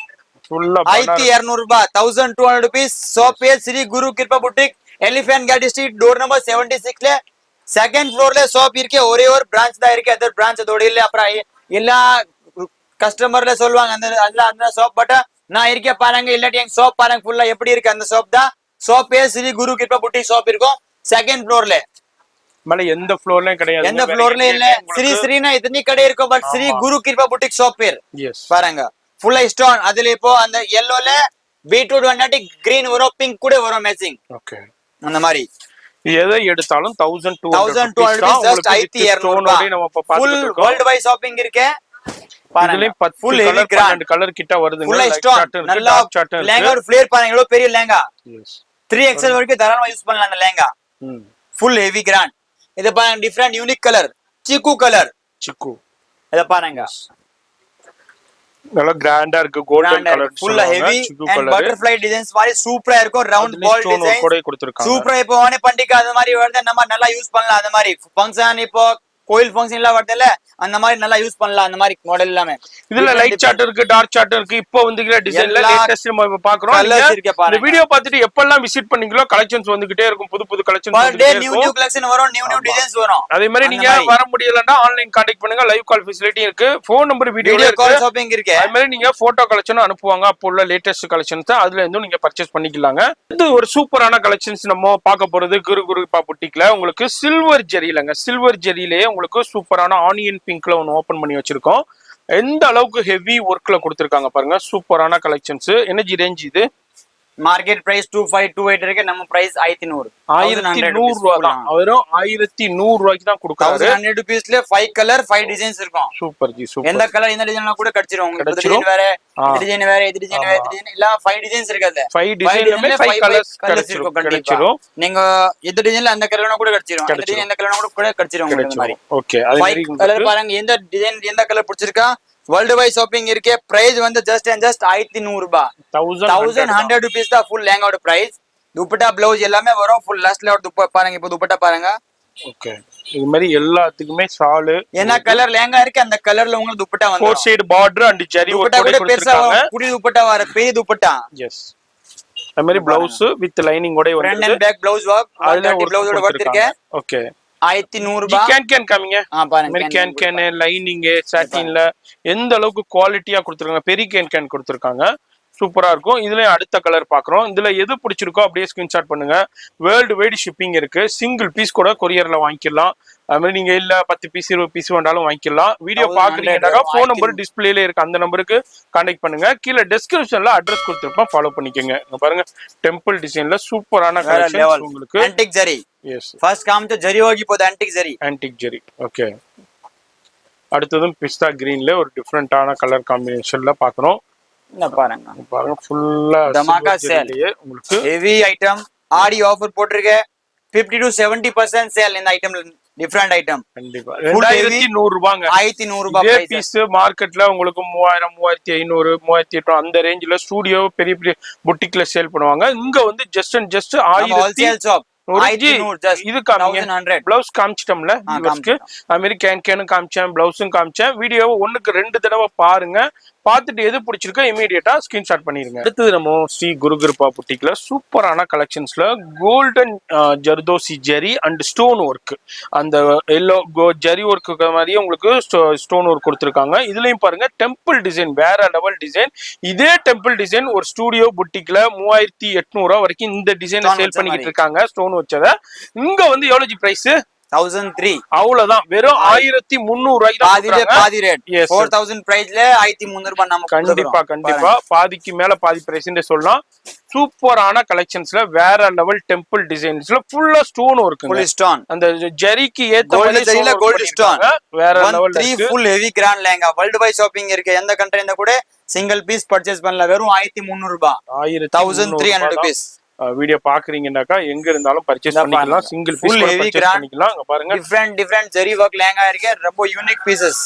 Speaker 2: 1200 ரூபாய் 1200 rupees ஷாப் பேர் Sri Guru Kripa boutique Elephant Gate Street door number 76 ல செகண்ட் ஃப்ளோர்ல ஷாப் இருக்கு ஒரே ஒரு பிரான்ச் தான் இருக்கு அதர் பிரான்ச் அதோட இல்ல அப்புறம் எல்லா கஸ்டமர்ல சொல்லுவாங்க அந்த ஷாப் பட் நான் இருக்க பாருங்க இல்லாட்டி எங்க ஷாப் பாருங்க ஃபுல்லா எப்படி இருக்கு அந்த ஷாப் தான் ஷாப் பேர் ஸ்ரீ குரு கிருபா புட்டிக் ஷாப் இருக்கும் செகண்ட் ஃப்ளோர்ல
Speaker 1: மேல எந்த ஃப்ளோர்லயும் கிடையாது
Speaker 2: எந்த ஃப்ளோர்ல இல்ல ஸ்ரீனா இத்தனை கடை இருக்கும் but Shri Guru Kripa boutique shop பேர் பாருங்க ஃபுல்லா ஸ்டோன் அதுல இப்போ அந்த yellowல பீட்ரூட் வந்தாட்டி கிரீன் வரும் பிங்க் கூட வரும் மேட்சிங் ஓகே அந்த மாதிரி
Speaker 1: எதை எடுத்தாலும்
Speaker 2: 1200 ஜஸ்ட் 1200 நம்ம
Speaker 1: ஃபுல்
Speaker 2: வேர்ல்ட் வைட் ஷாப்பிங் இருக்கு
Speaker 1: பாருங்க 10 கலர் 12 கலர் கிட்ட வருதுங்க
Speaker 2: ஃபுல் ஸ்டோன் நல்லா லெஹங்கா ஒரு ஃப்ளேர் பாருங்க எவ்வளவு பெரிய லெஹங்கா 3XL வரைக்கும் தாராளமா யூஸ் பண்ணலாம் அந்த லெஹங்கா ஃபுல் ஹெவி கிராண்ட் இத பாருங்க டிஃபரண்ட் யூனிக் கலர் சிக்கு கலர்
Speaker 1: சிக்கு
Speaker 2: இத பாருங்க
Speaker 1: நல்ல கிராண்டா இருக்கு கோல்டன் கலர்
Speaker 2: ஃபுல்லா ஹெவி அண்ட் பட்டர்ஃப்ளை டிசைன்ஸ் மாதிரி சூப்பரா இருக்கும் ரவுண்ட் பால் டிசைன்
Speaker 1: கூட கொடுத்திருக்காங்க
Speaker 2: சூப்பரா இப்போ வானே பண்டிகை அது மாதிரி வருது நம்ம நல்லா யூஸ் பண்ணலாம் அந்த மாதிரி ஃபங்க்ஷன் இப்போ கோயில் ஃபங்க்ஷன் எல்லாம் வருதுல அந்த மாதிரி நல்லா யூஸ் பண்ணலாம் அந்த மாதிரி மாடல் எல்லாமே
Speaker 1: இதுல லைட் சார்ட் இருக்கு டார்க் சார்ட் இருக்கு இப்போ வந்துக்கிற டிசைன்ல லேட்டஸ்ட் நம்ம இப்ப பாக்குறோம் இந்த வீடியோ பார்த்துட்டு எப்பெல்லாம் விசிட் பண்ணீங்களோ கலெக்ஷன்ஸ் வந்துகிட்டே இருக்கும் புது புது கலெக்ஷன்ஸ்
Speaker 2: வந்துட்டே இருக்கும் நியூ கலெக்ஷன் வரும் நியூ டிசைன்ஸ் வரும்
Speaker 1: அதே மாதிரி நீங்க வர முடியலன்னா ஆன்லைன் கான்டாக்ட் பண்ணுங்க லைவ் கால் ஃபெசிலிட்டி இருக்கு ஃபோன் நம்பர் வீடியோல இருக்கு
Speaker 2: கால் ஷாப்பிங் இருக்கு
Speaker 1: அதே மாதிரி நீங்க போட்டோ கலெக்ஷன் அனுப்புவாங்க அப்போ உள்ள லேட்டஸ்ட் கலெக்ஷன்ஸ் அதுல இருந்து நீங்க பர்ச்சேஸ் பண்ணிக்கலாங்க இது ஒரு சூப்பரான கலெக்ஷன்ஸ் நம்ம பார்க்க போறது குரு கிருபா புட்டிக்ல உங்களுக்கு சில்வர் ஜெரிலங்க சில்வர் ஜெரியிலேயே உங்களுக்கு சூப்பரான ஆனியன் பிங்க்ல ஒன்னு ஓபன் பண்ணி வச்சிருக்கோம் எந்த அளவுக்கு ஹெவி ஒர்க்ல கொடுத்திருக்காங்க பாருங்க சூப்பரான கலெக்ஷன்ஸ் எனர்ஜி ரேஞ்ச் இது
Speaker 2: மார்க்கெட் பிரைஸ் 2528 இருக்கு நம்ம பிரைஸ்
Speaker 1: 1100 ரூபாய் தான் வெறும் 1100 ரூபாய்க்கு தான் கொடுக்கறாரு
Speaker 2: 1100 rupeesல 5 கலர் 5 டிசைன்ஸ் இருக்கும்
Speaker 1: சூப்பர் ஜி சூப்பர்
Speaker 2: எந்த கலர் இந்த டிசைன்ல கூட கிடைச்சிரும் உங்களுக்கு டிசைன் வேற இந்த டிசைன் வேற இந்த டிசைன் வேற டிசைன் இல்ல 5 டிசைன்ஸ் இருக்காது
Speaker 1: 5 டிசைன்லயே 5 கலர்ஸ் இருக்கும்
Speaker 2: கண்டிப்பா நீங்க இந்த டிசைன்ல அந்த கலர்ல கூட கிடைச்சிரும் இந்த டிசைன் எந்த கலர்ல கூட கிடைச்சிரும் இந்த மாதிரி
Speaker 1: ஓகே அதே மாதிரி
Speaker 2: கலர் பாருங்க எந்த டிசைன் எந்த கலர் பிடிச்சிருக்கா வேர்ல்ட் வைட் ஷாப்பிங் இருக்கு பிரைஸ் வந்து ஜஸ்ட் அண்ட் ஜஸ்ட் 1100 ரூபாய் 1100 rupees தான் ஃபுல் லெஹங்காவோட பிரைஸ் துப்பட்டா ப்ளவுஸ் எல்லாமே வரும் ஃபுல் லாஸ்ட்ல ஒரு துப்பட்டா பாருங்க இப்போ துப்பட்டா பாருங்க
Speaker 1: ஓகே இது மாதிரி எல்லாத்துக்குமே ஷால்
Speaker 2: என்ன கலர் லெஹங்கா இருக்கு அந்த கலர்ல உங்களுக்கு துப்பட்டா வந்து
Speaker 1: 4 side border and zari
Speaker 2: dupatta கூட பெருசா புடி துப்பட்டா வர பெரிய துப்பட்டா
Speaker 1: எஸ் அந்த மாதிரி ப்ளவுஸ் வித் லைனிங் ஓட
Speaker 2: front and back blouse work அதுல ப்ளவுஸோட வர்க் இருக்கு
Speaker 1: ஓகே
Speaker 2: 1100 ரூபாய்
Speaker 1: கேன் காமிங்க பாருங்க கேன் லைனிங் சாட்டின்ல எந்த அளவுக்கு குவாலிட்டியா கொடுத்திருக்காங்க பெரிய கேன் கொடுத்திருக்காங்க சூப்பரா இருக்கும் இதுலயும் அடுத்த கலர் பாக்குறோம் இதுல எது பிடிச்சிருக்கோ அப்படியே ஸ்கிரீன்ஷாட் பண்ணுங்க வேர்ல்டு வைடு ஷிப்பிங் இருக்கு சிங்கிள் பீஸ் கூட கொரியர்ல வாங்கிக்கலாம் அது மாதிரி நீங்க இல்ல 10 பீஸ் 20 பீஸ் வேண்டாலும் வாங்கிக்கலாம் வீடியோ பாக்குறீங்கன்னா போன் நம்பர் டிஸ்பிளேல இருக்கு அந்த நம்பருக்கு கான்டாக்ட் பண்ணுங்க கீழே டிஸ்கிரிப்ஷன்ல அட்ரஸ் கொடுத்திருப்போம் ஃபாலோ பண்ணிக்கோங்க பாருங்க டெம்பிள் டிசைன்ல சூப்பரான கலெக்ஷன் உங்களுக்கு
Speaker 2: ஆன்டிக் ஜரி
Speaker 1: எஸ்
Speaker 2: ஃபர்ஸ்ட் காமிச்ச ஜரி ಹೋಗಿ போது ஆன்டிக் ஜரி
Speaker 1: ஓகே அடுத்ததும் பிஸ்தா கிரீன்ல ஒரு டிஃபரெண்டான கலர் காம்பினேஷன்ல பாக்குறோம் பாருங்க ஃபுல்லா
Speaker 2: தமாகா சேல் உங்களுக்கு ஹெவி ஐட்டம் ஆடி ஆஃபர் போட்டுருக்கு 50 to 70% சேல் இந்த ஐட்டம்ல டிஃபரெண்ட் ஐட்டம்.
Speaker 1: கண்டிப்பா 2100 ரூபாங்க.
Speaker 2: 1100 ரூபாய்
Speaker 1: இதே
Speaker 2: பிரைஸ்.
Speaker 1: பீஸ் மார்க்கெட்ல உங்களுக்கு 3000 3500 3800 அந்த ரேஞ்சில ஸ்டூடியோ பெரிய பெரிய புட்டிக்ல சேல் பண்ணுவாங்க. இங்க வந்து just and just 1000
Speaker 2: wholesale shop.
Speaker 1: இது காமிங்க. பிளவுஸ் காமிச்சிட்டோம்ல வியூவர்ஸ்க்கு. அது மாதிரி கேன் காமிச்சேன், பிளவுஸும் காமிச்சேன். வீடியோவை 1க்கு 2 தடவை பாருங்க. பார்த்துட்டு எது பிடிச்சிருக்கோ இமீடியட்டா ஸ்கிரீன்ஷாட் பண்ணிருங்க. அடுத்தது நம்ம ஸ்ரீ குரு கிருபா புட்டிக்ல சூப்பரான கலெக்ஷன்ஸ்ல golden zardosi zari and stone work, அந்த எல்லோ ஜெரி ஒர்க் மாதிரியே உங்களுக்கு ஸ்டோன் ஒர்க் கொடுத்துருக்காங்க. இதுலயும் பாருங்க டெம்பிள் டிசைன், வேற லெவல் டிசைன். இதே டெம்பிள் டிசைன் ஒரு ஸ்டூடியோ புட்டிக்ல 3800 ரூபா வரைக்கும் இந்த டிசைன் சேல் பண்ணிக்கிட்டு இருக்காங்க. ஸ்டோன் வச்சத இங்க வந்து எவ்வளவு பிரைஸ்?
Speaker 2: 1003.
Speaker 1: அவ்வளவுதான், வெறும் 1300 ரூபாய்க்கு
Speaker 2: பாதி ரேட். 4000 பிரைஸ்ல 1300 ரூபாய் நம்ம
Speaker 1: கண்டிப்பா கண்டிப்பா பாதிக்கு மேல பாதி பிரைஸ்னு சொல்லலாம். சூப்பரான கலெக்ஷன்ஸ்ல வேற லெவல் டெம்பிள் டிசைன்ஸ்ல ஃபுல்லா ஸ்டோன் ஒர்க்குங்க.
Speaker 2: ஃபுல் ஸ்டோன்,
Speaker 1: அந்த ஜெரிக்கு ஏத்த
Speaker 2: கோல்ட் ஜெரில கோல்ட் ஸ்டோன்
Speaker 1: வேற லெவல்ல
Speaker 2: இருக்கு. Full heavy grand lehenga. World wide shopping இருக்கு. எந்த கண்ட்ரி இருந்தா கூட சிங்கிள் பீஸ் பர்ச்சேஸ் பண்ணலாம். வெறும் 1300 ரூபாய். 1300 பீஸ்.
Speaker 1: வீடியோ பாக்குறீங்கன்னாக்கா எங்க இருந்தாலும் பர்ச்சேஸ் பண்ணிக்கலாம். சிங்கிள் பீஸ் பர்ச்சேஸ் பண்ணிக்கலாம். அங்க பாருங்க
Speaker 2: டிஃபரெண்ட் ஜெரி வர்க் லெஹங்கா இருக்கு. ரொம்ப யூனிக் பீசஸ்.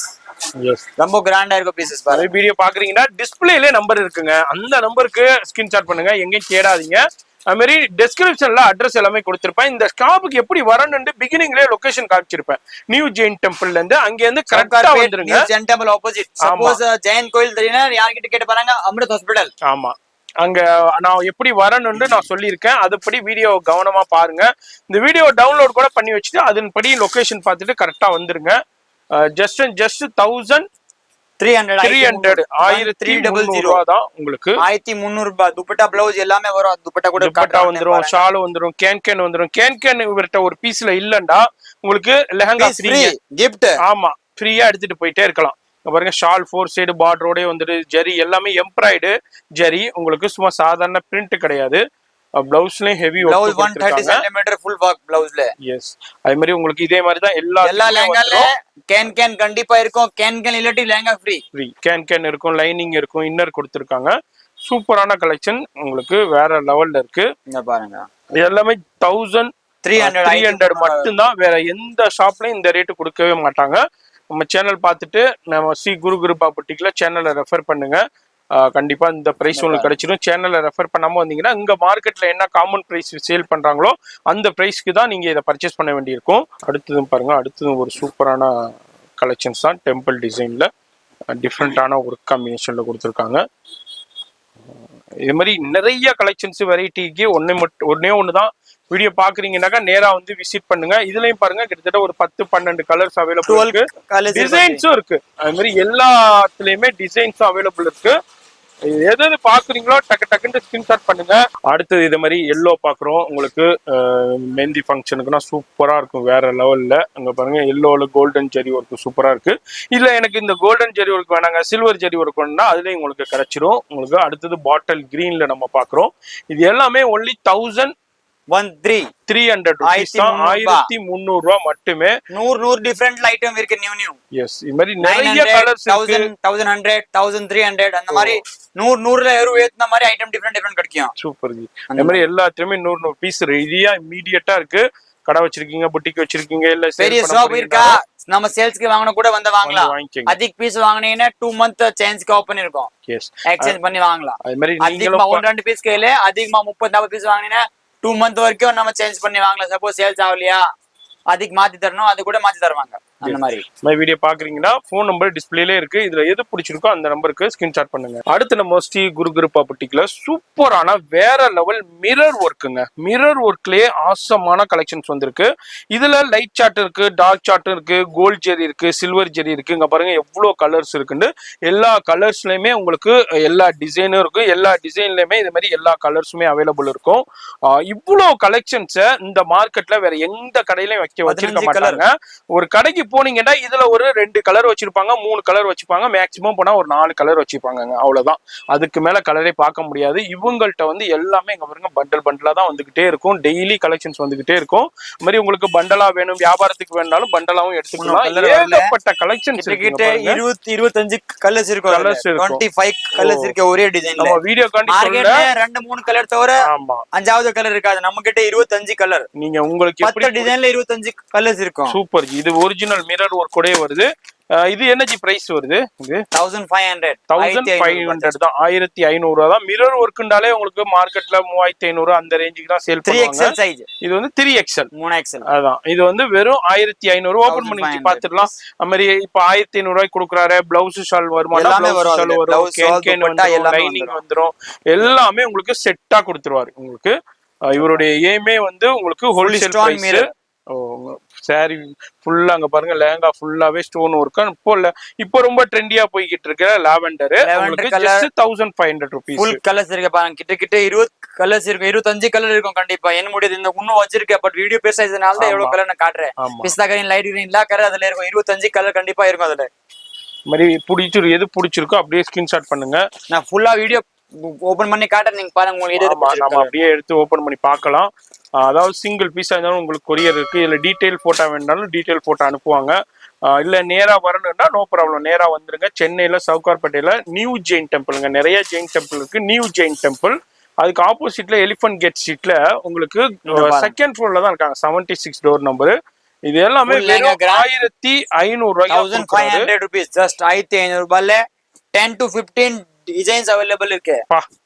Speaker 1: எஸ்,
Speaker 2: ரொம்ப கிராண்டா இருக்க பீசஸ் பாருங்க.
Speaker 1: வீடியோ பாக்குறீங்கன்னா டிஸ்பிளேல நம்பர் இருக்குங்க. அந்த நம்பருக்கு ஸ்கிரீன்ஷாட் பண்ணுங்க. எங்கேயும் தேடாதீங்க. அது மாதிரி டெஸ்கிரிப்ஷன்ல அட்ரஸ் எல்லாமே கொடுத்திருப்பேன். இந்த ஷாப்புக்கு எப்படி வரணும்னு பிகினிங்லயே லொகேஷன் காமிச்சிருப்பேன். நியூ ஜெயின் டெம்பிள்ல இருந்து அங்க இருந்து கரெக்டா வந்துருங்க.
Speaker 2: New Jain temple opposite. Suppose Jain கோயில் தெரியனா யார்கிட்ட கேட்டு பாருங்க, அமிர்த் ஹாஸ்பிடல்.
Speaker 1: ஆமா, அங்க நான் எப்படி வரணும்னு நான் சொல்லியிருக்கேன். அதுபடி வீடியோ கவனமா பாருங்க. இந்த வீடியோ டவுன்லோட் கூட பண்ணி வச்சுட்டு அதன்படி லொகேஷன் பார்த்துட்டு கரெக்டா வந்துருங்க. ஜஸ்ட் 1300 தான் உங்களுக்கு.
Speaker 2: 1300 ரூபாய். துப்பட்டா பிளவுஸ் எல்லாமே வரும். துப்பட்டா கூட
Speaker 1: துப்பட்டா வந்துரும், ஷால் வந்துரும், கேன் வந்துரும். கேன் இவர்கிட்ட ஒரு பீஸ்ல இல்லண்டா உங்களுக்கு லெஹங்கா ஃப்ரீ
Speaker 2: கிஃப்ட்.
Speaker 1: ஆமா, ஃப்ரீயா எடுத்துட்டு போயிட்டே இருக்கலாம். பாருங்க, ஷால் 4 சைடு பார்டரோட வந்துட்டு ஜெரி எல்லாமே எம்ப்ராய்டு ஜெரி. உங்களுக்கு சும்மா சாதாரண பிரிண்ட் கிடையாது. பிளவுஸ்லயும் heavy
Speaker 2: blouse 130 cm full work பிளவுஸ்ல.
Speaker 1: எஸ், அதே மாதிரி உங்களுக்கு இதே மாதிரி தான் எல்லா
Speaker 2: லெஹங்கால கேன் கண்டிப்பா இருக்கும். கேன் இல்லாட்டி லெஹங்கா ஃப்ரீ.
Speaker 1: கேன் இருக்கும், லைனிங் இருக்கும், இன்னர் கொடுத்திருக்காங்க. சூப்பரான கலெக்ஷன் உங்களுக்கு வேற லெவல்ல இருக்கு.
Speaker 2: இங்க பாருங்க,
Speaker 1: இது எல்லாமே 1300 மட்டும்தான். வேற எந்த ஷாப்லயும் இந்த ரேட்டு கொடுக்கவே மாட்டாங்க. நம்ம சேனல் பார்த்துட்டு நம்ம ஸ்ரீ குரு கிருபா புட்டிக்ல சேனலை ரெஃபர் பண்ணுங்க. கண்டிப்பா இந்த பிரைஸ் உங்களுக்கு கிடைச்சிடும். சேனலை ரெஃபர் பண்ணாம வந்தீங்கன்னா இங்க மார்க்கெட்ல என்ன காமன் பிரைஸ் சேல் பண்றாங்களோ அந்த பிரைஸ்க்கு தான் நீங்க இதை பர்ச்சேஸ் பண்ண வேண்டியிருக்கும். அடுத்ததும் பாருங்க, அடுத்ததும் ஒரு சூப்பரான கலெக்ஷன்ஸ் தான். டெம்பிள் டிசைன்ல டிஃப்ரெண்டான ஒரு காம்பினேஷன்ல கொடுத்துருக்காங்க. இது மாதிரி நிறைய கலெக்ஷன்ஸ் வெரைட்டிக்கு ஒன்னே ஒண்ணுதான். வீடியோ பாக்குறீங்கன்னாக்கா நேரா வந்து விசிட் பண்ணுங்க. இதுலயும் பாருங்க கிட்டத்தட்ட ஒரு 10-12 கலர்ஸ் அவைலபிள் இருக்கு. டிசைன்ஸும் இருக்கு. அது மாதிரி எல்லாத்துலயுமே டிசைன்ஸும் அவைலபிள் இருக்கு. எது பாக்குறீங்களோ டக்குன்னு ஸ்கிரீன்ஷாட் பண்ணுங்க. அடுத்தது இது மாதிரி எல்லோ பாக்குறோம். உங்களுக்கு மெஹந்தி ஃபங்க்ஷனுக்குன்னா சூப்பரா இருக்கும், வேற லெவல்ல. அங்க பாருங்க, எல்லோல கோல்டன் ஜெரி ஒர்க் சூப்பரா இருக்கு. இல்ல எனக்கு இந்த கோல்டன் ஜெரி ஒர்க் வேணாங்க, சில்வர் ஜெரி ஒர்க் வேணும்னா அதுலயும் உங்களுக்கு கிடைச்சிரும். உங்களுக்கு அடுத்தது பாட்டில் கிரீன்ல நம்ம பாக்குறோம். இது எல்லாமே ஒன்லி 1300 ரூபாய் மட்டுமே.
Speaker 2: 100 டிஃபரெண்ட் ஐட்டம் இருக்கு. நியூ
Speaker 1: எஸ், இது மாதிரி நிறைய கலர்ஸ் இருக்கு.
Speaker 2: 1100 1300 அந்த மாதிரி 100ல ஏத்துன மாதிரி ஐட்டம் டிஃபரெண்ட் கிடைக்கும்.
Speaker 1: Super G. இந்த மாதிரி எல்லாத்துலயுமே 100 பீஸ் ரெடியா இமிடியேட்டா இருக்கு. கடை வச்சிருக்கீங்க, புட்டிக் வச்சிருக்கீங்க, இல்ல
Speaker 2: பெரிய ஷாப் இருக்கா, நம்ம சேல்ஸ்க்கு வாங்கணும் கூட வந்து வாங்கலாம். அதிக பீஸ் வாங்குனீங்கன்னா 2 மந்த் சேஞ்ச்க்கு ஓபன் இருக்கும். எஸ், எக்ஸ்சேஞ்ச் பண்ணி வாங்கலாம். அது மாதிரி நீங்களும் 1-2 பீஸ் கையில அதிகமா 30-40 பீஸ் வாங்குனீங்கன்னா 2 மந்த் வரைக்கும் நம்ம சேஞ்ச் பண்ணி வாங்கலாம். சப்போஸ் சேல்ஸ் ஆகலையா அதுக்கு மாத்தி தரணும், அது கூட மாத்தி தருவாங்க. அந்த மாதிரி
Speaker 1: வீடியோ பாக்குறீங்கன்னா போன் நம்பர் டிஸ்பிளேல இருக்கு. இதுல எது பிடிச்சிருக்கோ அந்த நம்பருக்கு ஸ்கிரீன்ஷாட் பண்ணுங்க. அடுத்து நம்ம ஸ்ரீ குரு கிருபா புட்டிக்ல சூப்பரான வேற லெவல் மிரர் ஒர்க்குங்க. மிரர் ஒர்க்லயே ஆசமான கலெக்ஷன்ஸ் வந்திருக்கு. இதுல லைட் சார்ட் இருக்கு, டார்க் சார்ட் இருக்கு, கோல்ட் ஜெரி இருக்கு, சில்வர் ஜெரி இருக்கு. இங்க பாருங்க எவ்வளவு கலர்ஸ் இருக்குன்னு. எல்லா கலர்ஸ்லயுமே உங்களுக்கு எல்லா டிசைனும் இருக்கு. எல்லா டிசைன்லயுமே இது மாதிரி எல்லா கலர்ஸுமே அவைலபிள் இருக்கும். இவ்வளவு கலெக்ஷன்ஸை இந்த மார்க்கெட்ல வேற எந்த கடையிலயும் வச்சிருக்க மாட்டாங்க. ஒரு கடைக்கு போனீங்கன்னா இதுல ஒரு 2 கலர் வச்சிருப்பாங்க, 3 கலர் வச்சுப்பாங்க, மேக்சிமம் போனா ஒரு 4 கலர் வச்சுப்பாங்க. அவ்வளவுதான், அதுக்கு மேல கலரே பார்க்க முடியாது. இவங்கள்ட்ட வந்து எல்லாமே இங்க பாருங்க பண்டலா தான் வந்துகிட்டே இருக்கும், டெய்லி கலெக்ஷன்ஸ் வந்துகிட்டே இருக்கும். அது மாதிரி உங்களுக்கு பண்டலா வேணும், வியாபாரத்துக்கு வேணும்னாலும் பண்டலாவும் எடுத்துக்கலாம். ஏகப்பட்ட கலெக்ஷன்ஸ்
Speaker 2: கிட்ட 20-25 கலர்ஸ் இருக்கும், 25 கலர்ஸ் இருக்கு ஒரே டிசைன்ல.
Speaker 1: நம்ம வீடியோ காண்டி சொல்ல
Speaker 2: 2-3 கலர் தவிர
Speaker 1: ஆமா
Speaker 2: 5வது கலர் இருக்காது. நம்ம கிட்ட 25 கலர்,
Speaker 1: நீங்க உங்களுக்கு
Speaker 2: 10 டிசைன்ல 25 கலர்ஸ் இருக்கும்.
Speaker 1: சூப்பர். இது ஒரிஜினல் மிரர் ஒர்க் கூட வருது. இது என்னஜி பிரைஸ் வருது? இது
Speaker 2: 1500
Speaker 1: தான், 1500 தான். மிரர் ஒர்க்ண்டாலே உங்களுக்கு மார்க்கெட்ல 3500 அந்த ரேஞ்சுக்கு தான் சேல் பண்ணுவாங்க.
Speaker 2: 3XL சைஸ்,
Speaker 1: இது வந்து 3XL
Speaker 2: 3XL
Speaker 1: அதான். இது வந்து வெறும் 1500 ஓபன் பண்ணி பாத்துடலாம். அது மாதிரி இப்ப 1500 ரூபாய்க்கு கொடுக்குறாரு. பிளவுஸ் ஷால் வருமா? பிளவுஸ் ஷால் வரும், கேன் வந்துரும், லைனிங் வந்துரும், எல்லாமே உங்களுக்கு செட்டா கொடுத்துருவாரு. உங்களுக்கு இவருடைய எய்மே வந்து உங்களுக்கு ஹோல்சேல் பிரைஸ். சாரி ஃபுல்லா அங்க பாருங்க, லெஹங்கா ஃபுல்லாவே ஸ்டோன் ஒர்க். இப்போ ரொம்ப ட்ரெண்டியா போய்கிட்டு இருக்க lavender just 1500 rupees.
Speaker 2: Full colours இருக்கு பாருங்க, கிட்ட 20 கலர்ஸ் இருக்கும், 25 கலர் இருக்கும் கண்டிப்பா. என்ன முடியாது இந்த இன்னும் வச்சிருக்கேன், பட் வீடியோ பேசுறதுனால தான் எவ்வளவு கலர் நான் காட்டுறேன். பிஸ்தா கிரீன், லைட் கிரீன், எல்லா கலர் அதுல இருக்கும். 25 கலர் கண்டிப்பா இருக்கும் அதுல.
Speaker 1: மாதிரி எது பிடிச்சிருக்கோ அப்படியே ஸ்கிரீன்ஷாட் பண்ணுங்க.
Speaker 2: நான் ஃபுல்லா வீடியோ ஓபன் பண்ணி காட்டுறேன், நீங்க பாருங்க உங்களுக்கு எது
Speaker 1: நம்ம அப்படியே எடுத்து ஓபன் பண்ணி பார்க்கலாம். அதாவது சிங்கிள் பீஸா இருந்தாலும் உங்களுக்கு கொரியர் இருக்கு. இதுல டீடைல் போட்டோ வேணாலும் டீடைல் போட்டோ அனுப்புவாங்க. இல்ல நேரா வரணும்னா நோ ப்ராப்ளம், நேரா வந்துருங்க. சென்னையில சவுகார்பேட்டையில நியூ ஜெயின் டெம்பிள்ங்க, நிறைய ஜெயின் டெம்பிள் இருக்கு. நியூ ஜெயின் டெம்பிள் அதுக்கு ஆப்போசிட்ல எலிஃபன்ட் கேட் ஸ்ட்ரீட்ல உங்களுக்கு செகண்ட் ஃப்ளோர்ல தான் இருக்காங்க. 76 டோர் நம்பர். இது எல்லாமே 1500
Speaker 2: ரூபாய், ஜஸ்ட் 1500 ரூபாயில 10 to 15 டிசைன்ஸ் அவைலபிள் இருக்கு.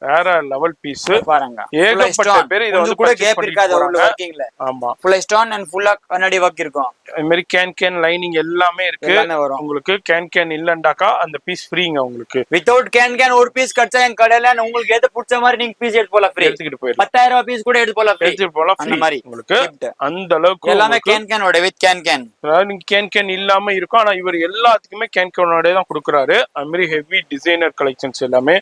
Speaker 1: வேற லெவல் பீஸ்
Speaker 2: பாருங்க,
Speaker 1: ஏகப்பட்ட பேர் இத வந்து
Speaker 2: கூட கேப் இருக்காது உள்ள வர்க்கிங்ல.
Speaker 1: ஆமா,
Speaker 2: ஃபுல் ஸ்டோன் அண்ட் ஃபுல்லா கண்ணாடி வர்க் இருக்கும்.
Speaker 1: அது மாதிரி கேன் லைனிங் எல்லாமே இருக்கு. உங்களுக்கு கேன் இல்லண்டாக்கா அந்த பீஸ் ஃப்ரீங்க உங்களுக்கு.
Speaker 2: வித்அவுட் கேன் ஒரு பீஸ் கட்சா என் கடையில உங்களுக்கு எது பிடிச்ச மாதிரி நீங்க பீஸ் எடுத்து போலாம், ஃப்ரீ எடுத்துட்டு போயிடலாம். 10000 ரூபாய் பீஸ் கூட எடுத்து போலாம்,
Speaker 1: அந்த மாதிரி உங்களுக்கு அந்த அளவுக்கு
Speaker 2: எல்லாமே கேனோட வித் கேன்.
Speaker 1: நீங்க கேன் இல்லாம இருக்கும், ஆனா இவர் எல்லாத்துக்குமே கேனோட தான் கொடுக்குறாரு. அது மாதிரி ஹெவி டிசைனர் கலெக்ஷன்ஸ் எல்லாமே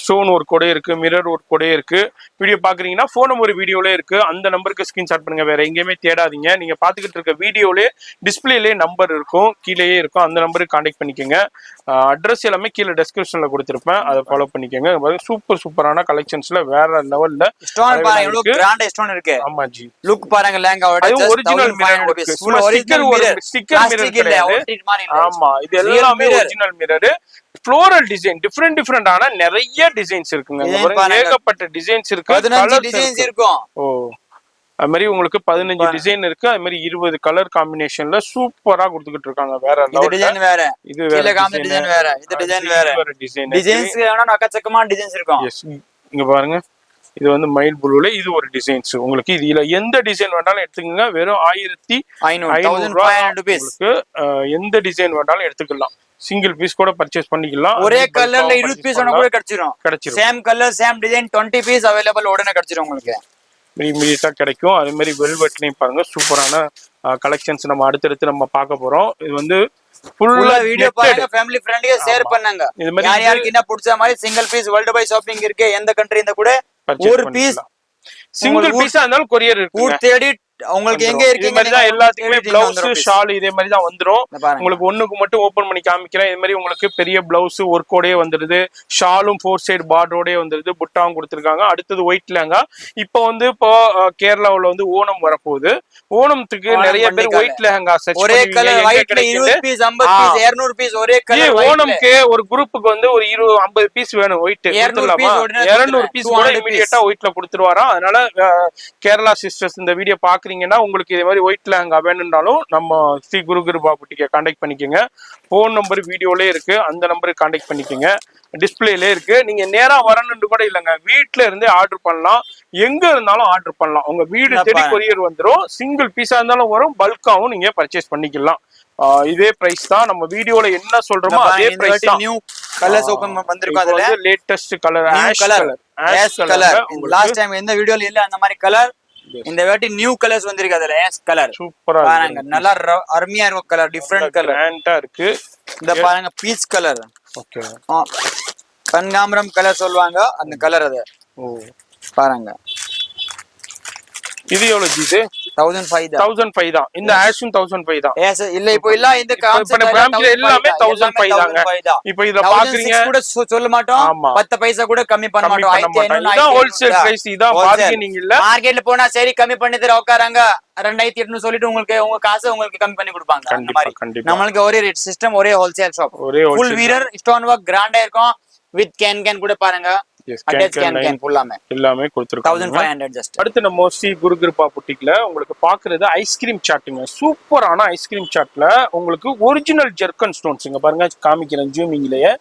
Speaker 1: ஸ்டோன் ஒர்க் கூட இருக்கு, மிரர் ஒர்க் கூட இருக்கு. வீடியோ பாக்குறீங்கன்னா போன் நம்பர் வீடியோல இருக்கு, அந்த நம்பருக்கு ஸ்கிரீன்ஷாட் பண்ணுங்க. வேற எங்கேயுமே தேடாதீங்க. நீங்க பாத்துக்கிட்டு இருக்க வீடியோல டிஸ்பிளேலே நம்பர் இருக்கும், கீழேயே இருக்கும், அந்த நம்பருக்கு கான்டாக்ட் பண்ணிக்கோங்க. அட்ரஸ் எல்லாமே கீழே டெஸ்கிரிப்ஷன்ல கொடுத்திருப்பேன், அதை ஃபாலோ பண்ணிக்கோங்க. சூப்பரான கலெக்ஷன்ஸ்ல வேற லெவல்ல
Speaker 2: ஸ்டோன் பாருங்க, எவ்வளவு கிராண்ட் ஸ்டோன் இருக்கு.
Speaker 1: ஆமா ஜி,
Speaker 2: லுக் பாருங்க, லெஹங்காவோட
Speaker 1: அது ஒரிஜினல் மிரர், ஸ்டிக்கர் மிரர் கிடையாது. ஆமா, இது எல்லாமே ஒரிஜினல் மிரர். ஃப்ளோரல் டிசைன் டிஃபரெண்டான நிறைய டிசைன்ஸ் இருக்குங்க. ஏகப்பட்ட டிசைன்ஸ் இருக்கு,
Speaker 2: 15 டிசைன்ஸ் இருக்கும்.
Speaker 1: அது மாதிரி உங்களுக்கு 15 டிசைன் இருக்கு. அது மாதிரி 20 கலர் காம்பினேஷன்ல சூப்பரா கொடுத்துக்கிட்டு இருக்காங்க. வேற
Speaker 2: டிசைன் வேற, இது வேற டிசைன் வேற, இது டிசைன் வேற. டிசைன்ஸ் வேணா அக்கச்சக்கமான டிசைன்ஸ் இருக்கும்.
Speaker 1: எஸ், இங்க பாருங்க, இது வந்து மயில் ப்ளூல இது ஒரு டிசைன்ஸ். உங்களுக்கு இதுல எந்த டிசைன் வேணாலும் எடுத்துக்கங்க. வெறும் 1500 ரூபாய்க்கு எந்த டிசைன் வேணாலும் எடுத்துக்கலாம். சிங்கிள் பீஸ் கூட பர்ச்சேஸ் பண்ணிக்கலாம்.
Speaker 2: ஒரே கலர்ல 20 பீஸ் கூட கிடைச்சிரும். Same colour same design 20 piece available உடனே கிடைச்சிரும் உங்களுக்கு.
Speaker 1: இமீடியட்டா கிடைக்கும். அதே மாதிரி வெல்வெட்லயும் பாருங்க, சூப்பரான கலெக்ஷன்ஸ் நம்ம அடுத்தடுத்து நம்ம பார்க்க போறோம். இது வந்து ஃபுல்லா
Speaker 2: வீடியோ பாருங்க, ஃபேமிலி ஃப்ரெண்ட்ஸ்க்கு ஷேர் பண்ணுங்க. இது மாதிரி யாருக்கு என்ன பிடிச்ச மாதிரி single piece world wide shopping இருக்கு. எந்த கண்ட்ரி இந்த கூட ஒரு பீஸ்
Speaker 1: சிங்கிள் பீஸா இருந்தாலும் கொரியர் இருக்கு.
Speaker 2: ஊர் தேடி உங்களுக்கு எங்க இருக்கீங்க
Speaker 1: எல்லாத்துக்குமே பிளவுஸ் ஷால் இதே மாதிரி தான் வந்துரும். உங்களுக்கு ஒண்ணுக்கு மட்டும் ஓபன் பண்ணி காமிக்கிறேன். இது மாதிரி உங்களுக்கு பெரிய பிளவுஸ் ஒர்க்கோடயே வந்துருது, ஷாலும் 4 சைடு பார்டரோடயே வந்துருது, புட்டாவும் கொடுத்துருக்காங்க. அடுத்தது ஒயிட் லெஹங்கா. இப்போ வந்து கேரளாவுல வந்து ஓணம் வரப்போகுது. ஓணத்துக்கு நிறைய பேர் ஒயிட் லெஹங்கா
Speaker 2: ஒரே கலர் ஒயிட்ல 20 பீஸ் 50 பீஸ் 200 பீஸ் ஒரே கலர்.
Speaker 1: ஓணம்க்கு ஒரு குரூப்புக்கு வந்து ஒரு 50 பீஸ் வேணும் ஒயிட். 200 பீஸ் கூட இமிடியேட்டா ஒயிட்ல கொடுத்துருவாராம். அதனால கேரளா சிஸ்டர்ஸ் இந்த வீடியோ பாக்குறீங்கன்னா உங்களுக்கு இதே மாதிரி ஒயிட் லெஹங்கா வேணும்னாலும் நம்ம ஸ்ரீ குரு கிருபா புட்டிக்கை கான்டாக்ட் பண்ணிக்கோங்க. போன் நம்பர் வீடியோலே இருக்கு, அந்த நம்பருக்கு கான்டாக்ட் பண்ணிக்கோங்க. டிஸ்பிளேல இருக்கு. நீங்க நேரா வரணும்னு கூட இல்லைங்க, வீட்டுல இருந்தே ஆர்டர் பண்ணலாம், எங்க இருந்தாலும் ஆர்டர் பண்ணலாம். உங்க வீடு தேடி கொரியர் வந்துடும். சிங்கிள் பீஸா இருந்தாலும் வரும், பல்காவும் நீங்க பர்ச்சேஸ் பண்ணிக்கலாம். இதே பிரைஸ் தான், நம்ம வீடியோல என்ன சொல்றோமோ அதே பிரைஸ் தான்.
Speaker 2: நியூ கலர்ஸ் ஓபன் வந்திருக்கும். அதுல
Speaker 1: latest colour ash
Speaker 2: colour. Last time எந்த வீடியோல இல்ல அந்த மாதிரி கலர். இந்த வாட்டி நியூ கலர்ஸ் வந்திருக்கு. அதுல ஆஷ் கலர்
Speaker 1: சூப்பரா
Speaker 2: பாருங்க, நல்லா அருமையா இருக்கும் கலர், டிஃபரெண்ட் கலர்
Speaker 1: கிராண்டா இருக்கு.
Speaker 2: இந்த பாருங்க பீச் கலர்,
Speaker 1: ஓகே,
Speaker 2: கனகாம்பரம் கலர் சொல்லுவாங்க அந்த கலர். அது பாருங்க,
Speaker 1: இது எவ்வளவு ஜி? இது
Speaker 2: 1005 தான்.
Speaker 1: 1005 தான். இந்த ஆஷும் 1005 தான்.
Speaker 2: எஸ் இல்ல இப்போ இல்ல இந்த
Speaker 1: காமிச்ச எல்லாமே 1005 தாங்க. இப்போ இத பாக்குறீங்க
Speaker 2: கூட சொல்ல மாட்டோம், 10 பைசா கூட கம்மி பண்ண மாட்டோம். 1500
Speaker 1: இதான் ஹோல்சேல் பிரைஸ், இதான் பார்கெனிங் இல்ல.
Speaker 2: மார்க்கெட்ல போனா சரி கம்மி பண்ணி தர உட்காராங்க 2800 சொல்லிட்டு உங்களுக்கு உங்க காசை உங்களுக்கு கம்மி பண்ணி கொடுப்பாங்க. அந்த மாதிரி நம்மளுக்கு ஒரே ரேட் சிஸ்டம், ஒரே ஹோல்சேல் ஷாப், ஃபுல் வீரர் ஸ்டோன் ஒர்க் கிராண்டா இருக்கும். வித் கேன் கூட பாருங்க,
Speaker 1: எல்லாமே கொடுத்திருக்காங்க.
Speaker 2: 1500 ஜஸ்ட்.
Speaker 1: அடுத்து நம்ம ஸ்ரீ குரு கிருபா புட்டிக்ல உங்களுக்கு பாக்குறது ஐஸ்கிரீம் சாட்டுங்க. சூப்பரான ஐஸ்கிரீம் சாட்ல உங்களுக்கு ஒரிஜினல் ஜெர்கன் ஸ்டோன்ஸ் இங்க பாருங்க காமிக்கிறேன் ஜூமிங்லயே.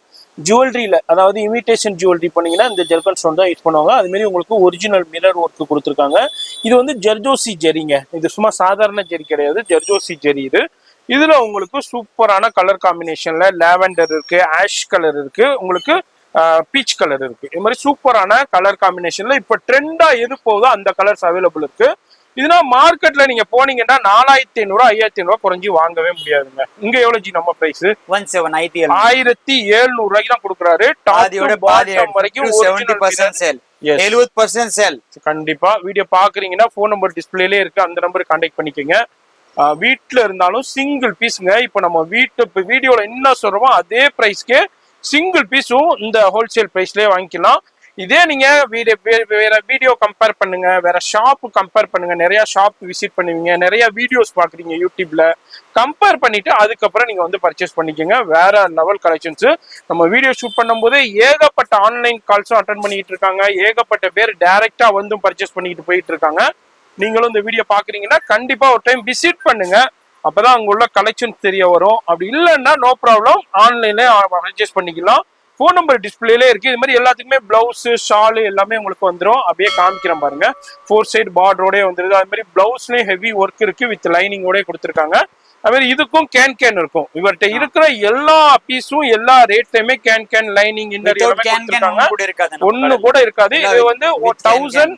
Speaker 1: ஜுவல்லரியில அதாவது இமிடேஷன் ஜுவல்லரி பண்ணீங்கன்னா இந்த ஜெர்கன் ஸ்டோன் தான் யூஸ் பண்ணுவாங்க. அது மாதிரி உங்களுக்கு ஒரிஜினல் மிரர் ஒர்க் கொடுத்துருக்காங்க. இது வந்து ஜர்ஜோசி ஜெரிங்க, இது சும்மா சாதாரண ஜெரி கிடையாது, ஜர்ஜோசி ஜெரி. இதுல உங்களுக்கு சூப்பரான கலர் காம்பினேஷன்ல லாவெண்டர் இருக்கு, ஆஷ் கலர் இருக்கு, உங்களுக்கு பீச் கலர் இருக்கு. இது மாதிரி சூப்பரான கலர் காம்பினேஷன்ல இப்ப ட்ரெண்டா எது போகுதோ அந்த கலர்ஸ் அவைலபிள் இருக்கு. இதுனா மார்க்கெட்ல நீங்க போனீங்கன்னா 4500 5500 குறைஞ்சி வாங்கவே முடியாதுங்க. இங்க எவ்வளவு ஜி நம்ம பிரைஸ்? 1700 ரூபாய்க்கு தான் கொடுக்குறாரு. வரைக்கும்
Speaker 2: 70% சேல், 70% சேல்.
Speaker 1: கண்டிப்பா வீடியோ பாக்குறீங்கன்னா போன் நம்பர் டிஸ்பிளேலே இருக்கு, அந்த நம்பர் கான்டாக்ட் பண்ணிக்கோங்க. வீட்டுல இருந்தாலும் சிங்கிள் பீஸுங்க. இப்ப நம்ம வீடியோல என்ன சொல்றோமோ அதே பிரைஸ்க்கு சிங்கிள் பீஸும் இந்த ஹோல்சேல் பிரைஸ்லயே வாங்கிக்கலாம். இதே நீங்க வேற வீடியோ கம்பேர் பண்ணுங்க, வேற ஷாப் கம்பேர் பண்ணுங்க, நிறைய ஷாப் விசிட் பண்ணுவீங்க, நிறைய வீடியோஸ் பாக்குறீங்க யூடியூப்ல, கம்பேர் பண்ணிட்டு அதுக்கப்புறம் நீங்க வந்து பர்ச்சேஸ் பண்ணிக்கோங்க. வேற லெவல் கலெக்ஷன்ஸ். நம்ம வீடியோ ஷூட் பண்ணும் போதே ஏகப்பட்ட ஆன்லைன் கால்ஸும் அட்டன் பண்ணிட்டு இருக்காங்க, ஏகப்பட்ட பேர் டைரக்டா வந்தும் பர்ச்சேஸ் பண்ணிட்டு போயிட்டு இருக்காங்க. நீங்களும் இந்த வீடியோ பாக்குறீங்கன்னா கண்டிப்பா ஒரு டைம் விசிட் பண்ணுங்க, அப்பதான் அங்க உள்ள கலெக்ஷன்ஸ் தெரிய வரும். அப்படி இல்லைன்னா நோ ப்ராப்ளம், ஆன்லைன்ல பர்ச்சேஸ் பண்ணிக்கலாம். போன் நம்பர் டிஸ்பிளேலே இருக்கு. இது மாதிரி எல்லாத்துக்குமே பிளவுஸ் ஷாலு எல்லாமே உங்களுக்கு வந்துடும். அப்படியே காமிக்கிறேன் பாருங்க, 4 சைடு பார்டரோடய வந்துருது. அது மாதிரி பிளவுஸ்லயும் ஹெவி ஒர்க் இருக்கு, வித் லைனிங்கோட கொடுத்துருக்காங்க. அது மாதிரி இதுக்கும் கேன் இருக்கும். இவர்கிட்ட இருக்கிற எல்லா பீஸும் எல்லா ரேட்லயுமே கேன் லைனிங் இன்னர் ஒண்ணு கூட இருக்காது. இது வந்து 1700.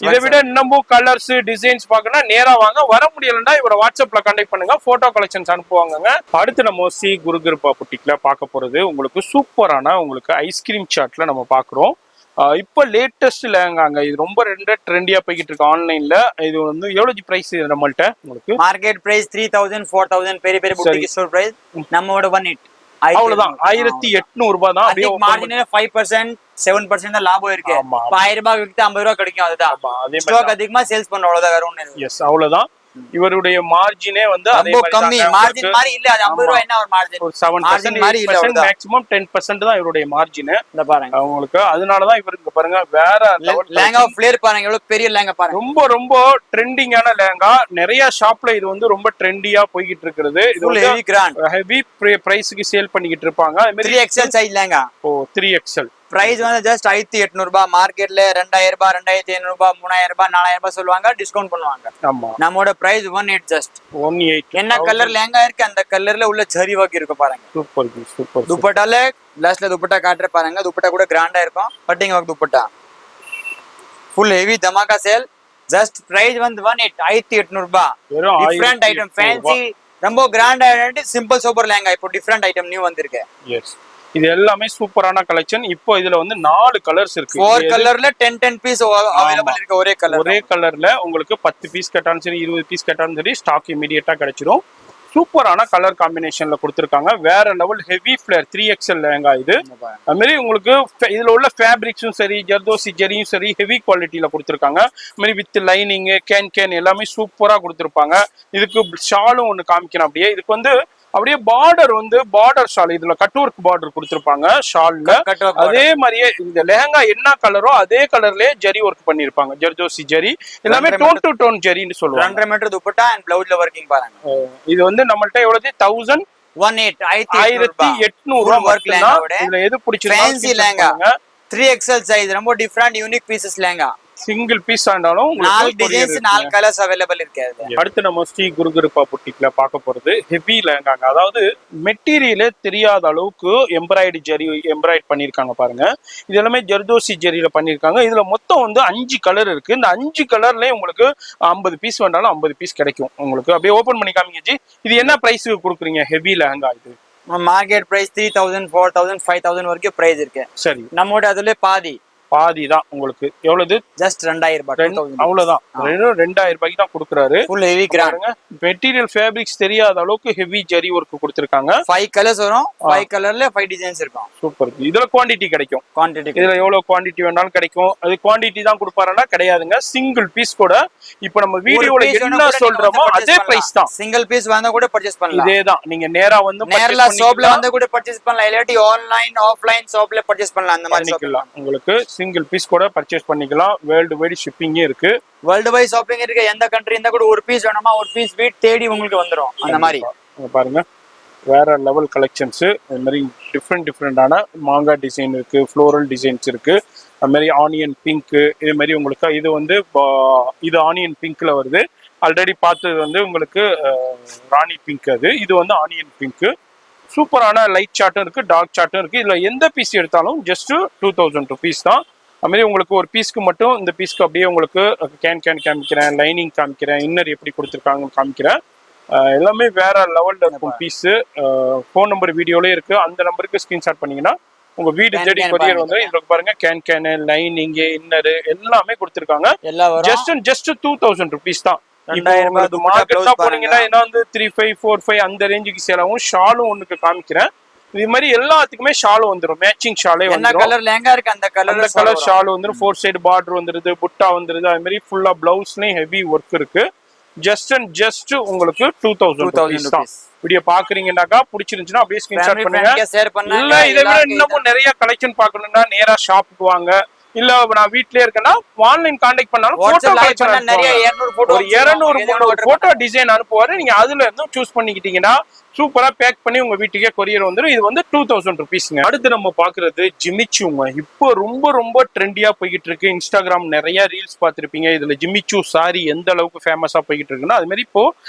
Speaker 1: இதை விட இன்னமும் கலர்ஸ் டிசைன்ஸ் பாக்கணும்னா நேரா வாங்க, வர முடியலன்னா இவரை வாட்ஸ்அப்ல கான்டாக்ட் பண்ணுங்க, போட்டோ கலெக்ஷன்ஸ் அனுப்புவாங்க. அடுத்து நம்ம ஸ்ரீ குரு கிருபா புட்டிக்ல பார்க்க போறது உங்களுக்கு சூப்பரான உங்களுக்கு ஐஸ்கிரீம் சாட்ல நம்ம பாக்குறோம். இப்போ லேட்டஸ்ட் லேங்காங்க, இது ரொம்ப ட்ரெண்டியா போய்கிட்டு இருக்கு ஆன்லைன்ல. இது வந்து எவ்வளவு பிரைஸ் நம்மள்ட்ட? உங்களுக்கு
Speaker 2: மார்க்கெட் பிரைஸ் 3000 4000 பெரிய பெரிய புட்டிக் ஸ்டோர் பிரைஸ். நம்மோட 18
Speaker 1: அவ்வளவுதான், 1800 ரூபாய் தான்.
Speaker 2: அப்படியே மார்ஜின் 5% 7% தான் லாபம் இருக்கு. 1000 ரூபாய் வித்து 50 ரூபாய் கிடைக்கும். அதுதான் ஸ்டாக் அதிகமா சேல்ஸ் பண்ற அவ்வளவுதான், வேற ஒண்ணும் இல்ல.
Speaker 1: எஸ் அவ்வளவுதான். இவருடைய மார்ஜினே வந்து
Speaker 2: ரொம்ப கம்மி. மார்ஜின் மாதிரி இல்ல, அது 50 ரூபாய் என்ன ஒரு மார்ஜின்,
Speaker 1: ஒரு 7% மாதிரி இல்ல, மேக்ஸिमम 10% தான் இவருடைய மார்ஜின். இந்த பாருங்க உங்களுக்கு, அதனால தான் இவருக்கு பாருங்க வேற
Speaker 2: லேங்கா ஃப்ளேர் பாருங்க, எவ்வளவு பெரிய லேங்கா பாருங்க.
Speaker 1: ரொம்ப ட்ரெண்டிங்கான லேங்கா. நிறைய ஷாப்ல இது வந்து ரொம்ப ட்ரெண்டியா போயிட்டு இருக்குது. இது வந்து
Speaker 2: ஹெவி கிராண்ட்,
Speaker 1: ஹெவி பிரைஸ்க்கு சேல் பண்ணிட்டு இருப்பாங்க. அது மாதிரி
Speaker 2: 3XL size lehenga.
Speaker 1: 3XL
Speaker 2: price வந்து ஜஸ்ட் 1500 ரூபாய். மார்க்கெட்ல 2000 ரூபாய் 2500 ரூபாய் 3000 ரூபாய் 4000 ரூபாய் சொல்லுவாங்க, டிஸ்கவுண்ட் பண்ணுவாங்க.
Speaker 1: ஆமா,
Speaker 2: நம்மோட பிரைஸ் 18 ஜஸ்ட் 18. என்ன கலர் லேங்கா இருக்கு அந்த கலர்ல உள்ள ஜரி ஒர்க் இருக்கு பாருங்க. சூப்பர். துப்பட்டால லாஸ்ட்ல துப்பட்டா காட்ற பாருங்க, துப்பட்டா கூட கிராண்டா இருக்கும். Cutting work dupatta full heavy dhamaka sale. Just price வந்து 1800 ரூபாய். டிஃபரண்ட் ஐட்டம், ஃபேன்சி ரொம்ப கிராண்டா, சிம்பிள் சூப்பர் லேங்கா. இப்போ டிஃபரண்ட் ஐட்டம் நியூ வந்திருக்கு.
Speaker 1: எஸ், இது எல்லாமே சூப்பரான கலெக்ஷன். இப்போ இதுல வந்து 4 கலர்ஸ் இருக்கு.
Speaker 2: 4 கலர்ல 10 பீஸ் அவைலபிள் இருக்கு. ஒரே
Speaker 1: கலர்ல உங்களுக்கு 10 பீஸ் கேட்டாலும் சரி 20 பீஸ் கேட்டாலும் சரி ஸ்டாக் இமிடியேட்டா கிடைச்சிடும். சூப்பரான கலர் காம்பினேஷன்ல கொடுத்துருக்காங்க. வேற level heavy flare 3XL lehenga இது. அது மாதிரி உங்களுக்கு இதுல உள்ள ஃபேப்ரிக்ஸும் சரி, ஜர்தோசி ஜெரியும் சரி, ஹெவி குவாலிட்டியில கொடுத்துருக்காங்க. அது மாதிரி வித் லைனிங் கேன் எல்லாமே சூப்பரா கொடுத்துருப்பாங்க. இதுக்கு ஷாலும் ஒண்ணு காமிக்கணும். அப்படியே இதுக்கு வந்து அப்படியே பார்டர் வந்து பார்டர் ஷால், இதுல கட் ஒர்க் பார்டர் கொடுத்திருப்பாங்க ஷால்ல. அதே மாதிரியே இந்த லெஹங்கா என்ன கலரோ அதே கலர்லயே ஜரி ஒர்க் பண்ணிருப்பாங்க, ஜர்தோசி ஜரி. எல்லாமே டோன் டு டோன் ஜரின்னு சொல்லுவாங்க.
Speaker 2: 2.5 மீட்டர் துப்பட்டா அண்ட் ப்ளவுஸ்ல வர்க்கிங் பாருங்க.
Speaker 1: இது வந்து நம்மள்ட்ட எவ்வளவு 1800
Speaker 2: ஒர்க் லேங்கா.
Speaker 1: இதுல எது பிடிச்சிருக்கு?
Speaker 2: ஃபேன்சி லேங்கா 3XL சைஸ், ரொம்ப different unique pieces lehenga.
Speaker 1: Single piece ஆனாலும்
Speaker 2: 4 டிசைன்ஸ் 4 கலர்ஸ் அவைலபிள் இருக்கு.
Speaker 1: அடுத்து நம்ம ஸ்ரீ குரு கிருபா புட்டிக்ல பார்க்க போறது ஹெவி லேங்காங்க. அதாவது மெட்டீரியலே தெரியாத அளவுக்கு எம்ப்ராய்ட் பண்ணிருக்காங்க பாருங்க. இது எல்லாமே ஜர்தோசி ஜெரியில பண்ணிருக்காங்க. இதுல மொத்தம் வந்து 5 கலர் இருக்கு. இந்த 5 கலர்லயே உங்களுக்கு 50 பீஸ் வேண்டாலும் 50 பீஸ் கிடைக்கும் உங்களுக்கு. அப்படியே ஓபன் பண்ணி காமிங்க. இது என்ன பிரைஸ் கொடுக்குறீங்க ஹெவி லேங்கா? இது
Speaker 2: மார்க்கெட் பிரைஸ் 3000 4000 5000 வரைக்கும் பிரைஸ் இருக்கு.
Speaker 1: சரி,
Speaker 2: நம்மோட அதுல பாதி
Speaker 1: பாதி தான் உங்களுக்கு. எவ்வளவு?
Speaker 2: ஜஸ்ட் 2000 ரூபாய்.
Speaker 1: அவ்வளவுதான். 2000 ரூபாய்க்கு தான் கொடுக்குறாரு.
Speaker 2: Full heavy grand.
Speaker 1: Material fabrics தெரியாத அளவுக்கு ஹெவி ஜரி ஒர்க் கொடுத்திருக்காங்க.
Speaker 2: 5 கலர்ஸ் வரும். 5 கலர்ல 5 டிசைன்ஸ் இருக்கும்.
Speaker 1: சூப்பர். இதுல குவாண்டிட்டி கிடைக்கும். இதுல எவ்வளவு குவாண்டிட்டி வேணாலும் கிடைக்கும். அது குவாண்டிட்டி தான் கொடுப்பாருன்னா கிடையாதுங்க. சிங்கிள் பீஸ் கூட இப்ப நம்ம வீடியோல என்ன சொல்றோமோ அதே பிரைஸ் தான்.
Speaker 2: சிங்கிள் பீஸ் வந்தா கூட பர்ச்சேஸ் பண்ணலாம்.
Speaker 1: இதேதான். நீங்க நேரா வந்து
Speaker 2: நேரா ஷாப்ல வந்து கூட பர்ச்சேஸ் பண்ணலாம். இல்லாட்டி ஆன்லைன் ஆஃப்லைன் ஷாப்ல பர்ச்சேஸ் பண்ணலாம். அந்த மாதிரி
Speaker 1: பண்ணிக்கலாம். உங்களுக்கு சிங்கிள் பீஸ் கூட பர்ச்சேஸ் பண்ணிக்கலாம். வேர்ல்டு வைட் ஷிப்பிங் இருக்கு.
Speaker 2: வேர்ல்டு வைட் ஷாப்பிங் இருக்கு. எந்த கண்ட்ரி இருந்தா கூட ஒரு பீஸ் வேணுமா ஒரு பீஸ் வீட் தேடி உங்களுக்கு வந்துரும். அந்த மாதிரி
Speaker 1: பாருங்க. வேற லெவல் கலெக்ஷன்ஸ். அது மாதிரி டிஃப்ரெண்டான மாங்கா டிசைன் இருக்கு, ஃப்ளோரல் டிசைன்ஸ் இருக்கு. அது மாதிரி ஆனியன் பிங்க். இது மாதிரி உங்களுக்கு இது வந்து இது ஆனியன் பிங்க்ல வருது. ஆல்ரெடி பார்த்தது வந்து உங்களுக்கு ராணி பிங்க். அது இது வந்து ஆனியன் பிங்க். சூப்பரான லைட் சார்ட்டும் இருக்கு, டார்க் சார்ட்டும் இருக்கு. இதுல எந்த பீஸ் எடுத்தாலும் ஜஸ்ட் 2000 ருபீஸ் தான். அது மாதிரி உங்களுக்கு ஒரு பீஸ்க்கு மட்டும் இந்த பீஸ்க்கு அப்படியே உங்களுக்கு கேன் காமிக்கிறேன், லைனிங் காமிக்கிறேன், இன்னர் எப்படி கொடுத்துருக்காங்கன்னு காமிக்கிறேன். எல்லாமே வேற லெவல்ல இருக்கும் பீஸ். ஃபோன் நம்பர் வீடியோலயே இருக்கு. அந்த நம்பருக்கு ஸ்கிரீன்ஷாட் பண்ணீங்கன்னா உங்க வீடு தேடி கொரியர் வந்து இதுல பாருங்க. கேன் லைனிங் இன்னர் எல்லாமே கொடுத்துருக்காங்க. ஜஸ்ட் 2000 ருபீஸ் தான். மார்க்கெட்ல போனீங்கன்னா என்ன வந்து 3500 4500 அந்த ரேஞ்சுக்கு சேல் ஆகும். ஷாலும் ஒண்ணுக்கு காமிக்கிறேன். இது மாதிரி எல்லாத்துக்குமே ஷாலும் வந்துடும். மேட்சிங் ஷாலே வந்துடும்.
Speaker 2: கலர் லேங்கா இருக்கு அந்த கலர்
Speaker 1: ஷால் வந்துடும். 4 சைடு பார்டர் வந்துருது, புட்டா வந்துருது. அது மாதிரி ஃபுல்லா பிளவுஸ்லயும் ஹெவி ஒர்க் இருக்கு. ஜஸ்ட் உங்களுக்கு 2000 ருபீஸ் தான். வீடியோ பாக்குறீங்கன்னாக்கா பிடிச்சிருந்துச்சுன்னா அப்படியே ஸ்கிரீன்ஷாட் பண்ணுங்க. இல்ல இதை விட இன்னமும் நிறைய கலெக்ஷன் பாக்கணும்னா நேரா ஷாப்புக்கு வாங்க. இல்ல நான் வீட்லயே இருக்கேன்னா ஆன்லைன் கான்டாக்ட் பண்ணாலும் போட்டோ கலெக்ஷன் நிறைய 200 போட்டோ டிசைன் அனுப்புவாரு. நீங்க அதுல இருந்து சூஸ் பண்ணிக்கிட்டீங்கன்னா சூப்பரா பேக் பண்ணி உங்க வீட்டுக்கே கொரியர் வந்துடும். இது வந்து 2000 ருபீஸ்ங்க. அடுத்து நம்ம பாக்குறது ஜிமிச்சூங்க. இப்போ ரொம்ப ட்ரெண்டியா போய்கிட்டு இருக்கு. இன்ஸ்டாகிராம் நிறைய ரீல்ஸ் பார்த்திருப்பீங்க. இதுல ஜிமிச்சூ சாரி எந்த அளவுக்கு ஃபேமஸா போய்கிட்டு இருக்குன்னா அது மாதிரி இப்போ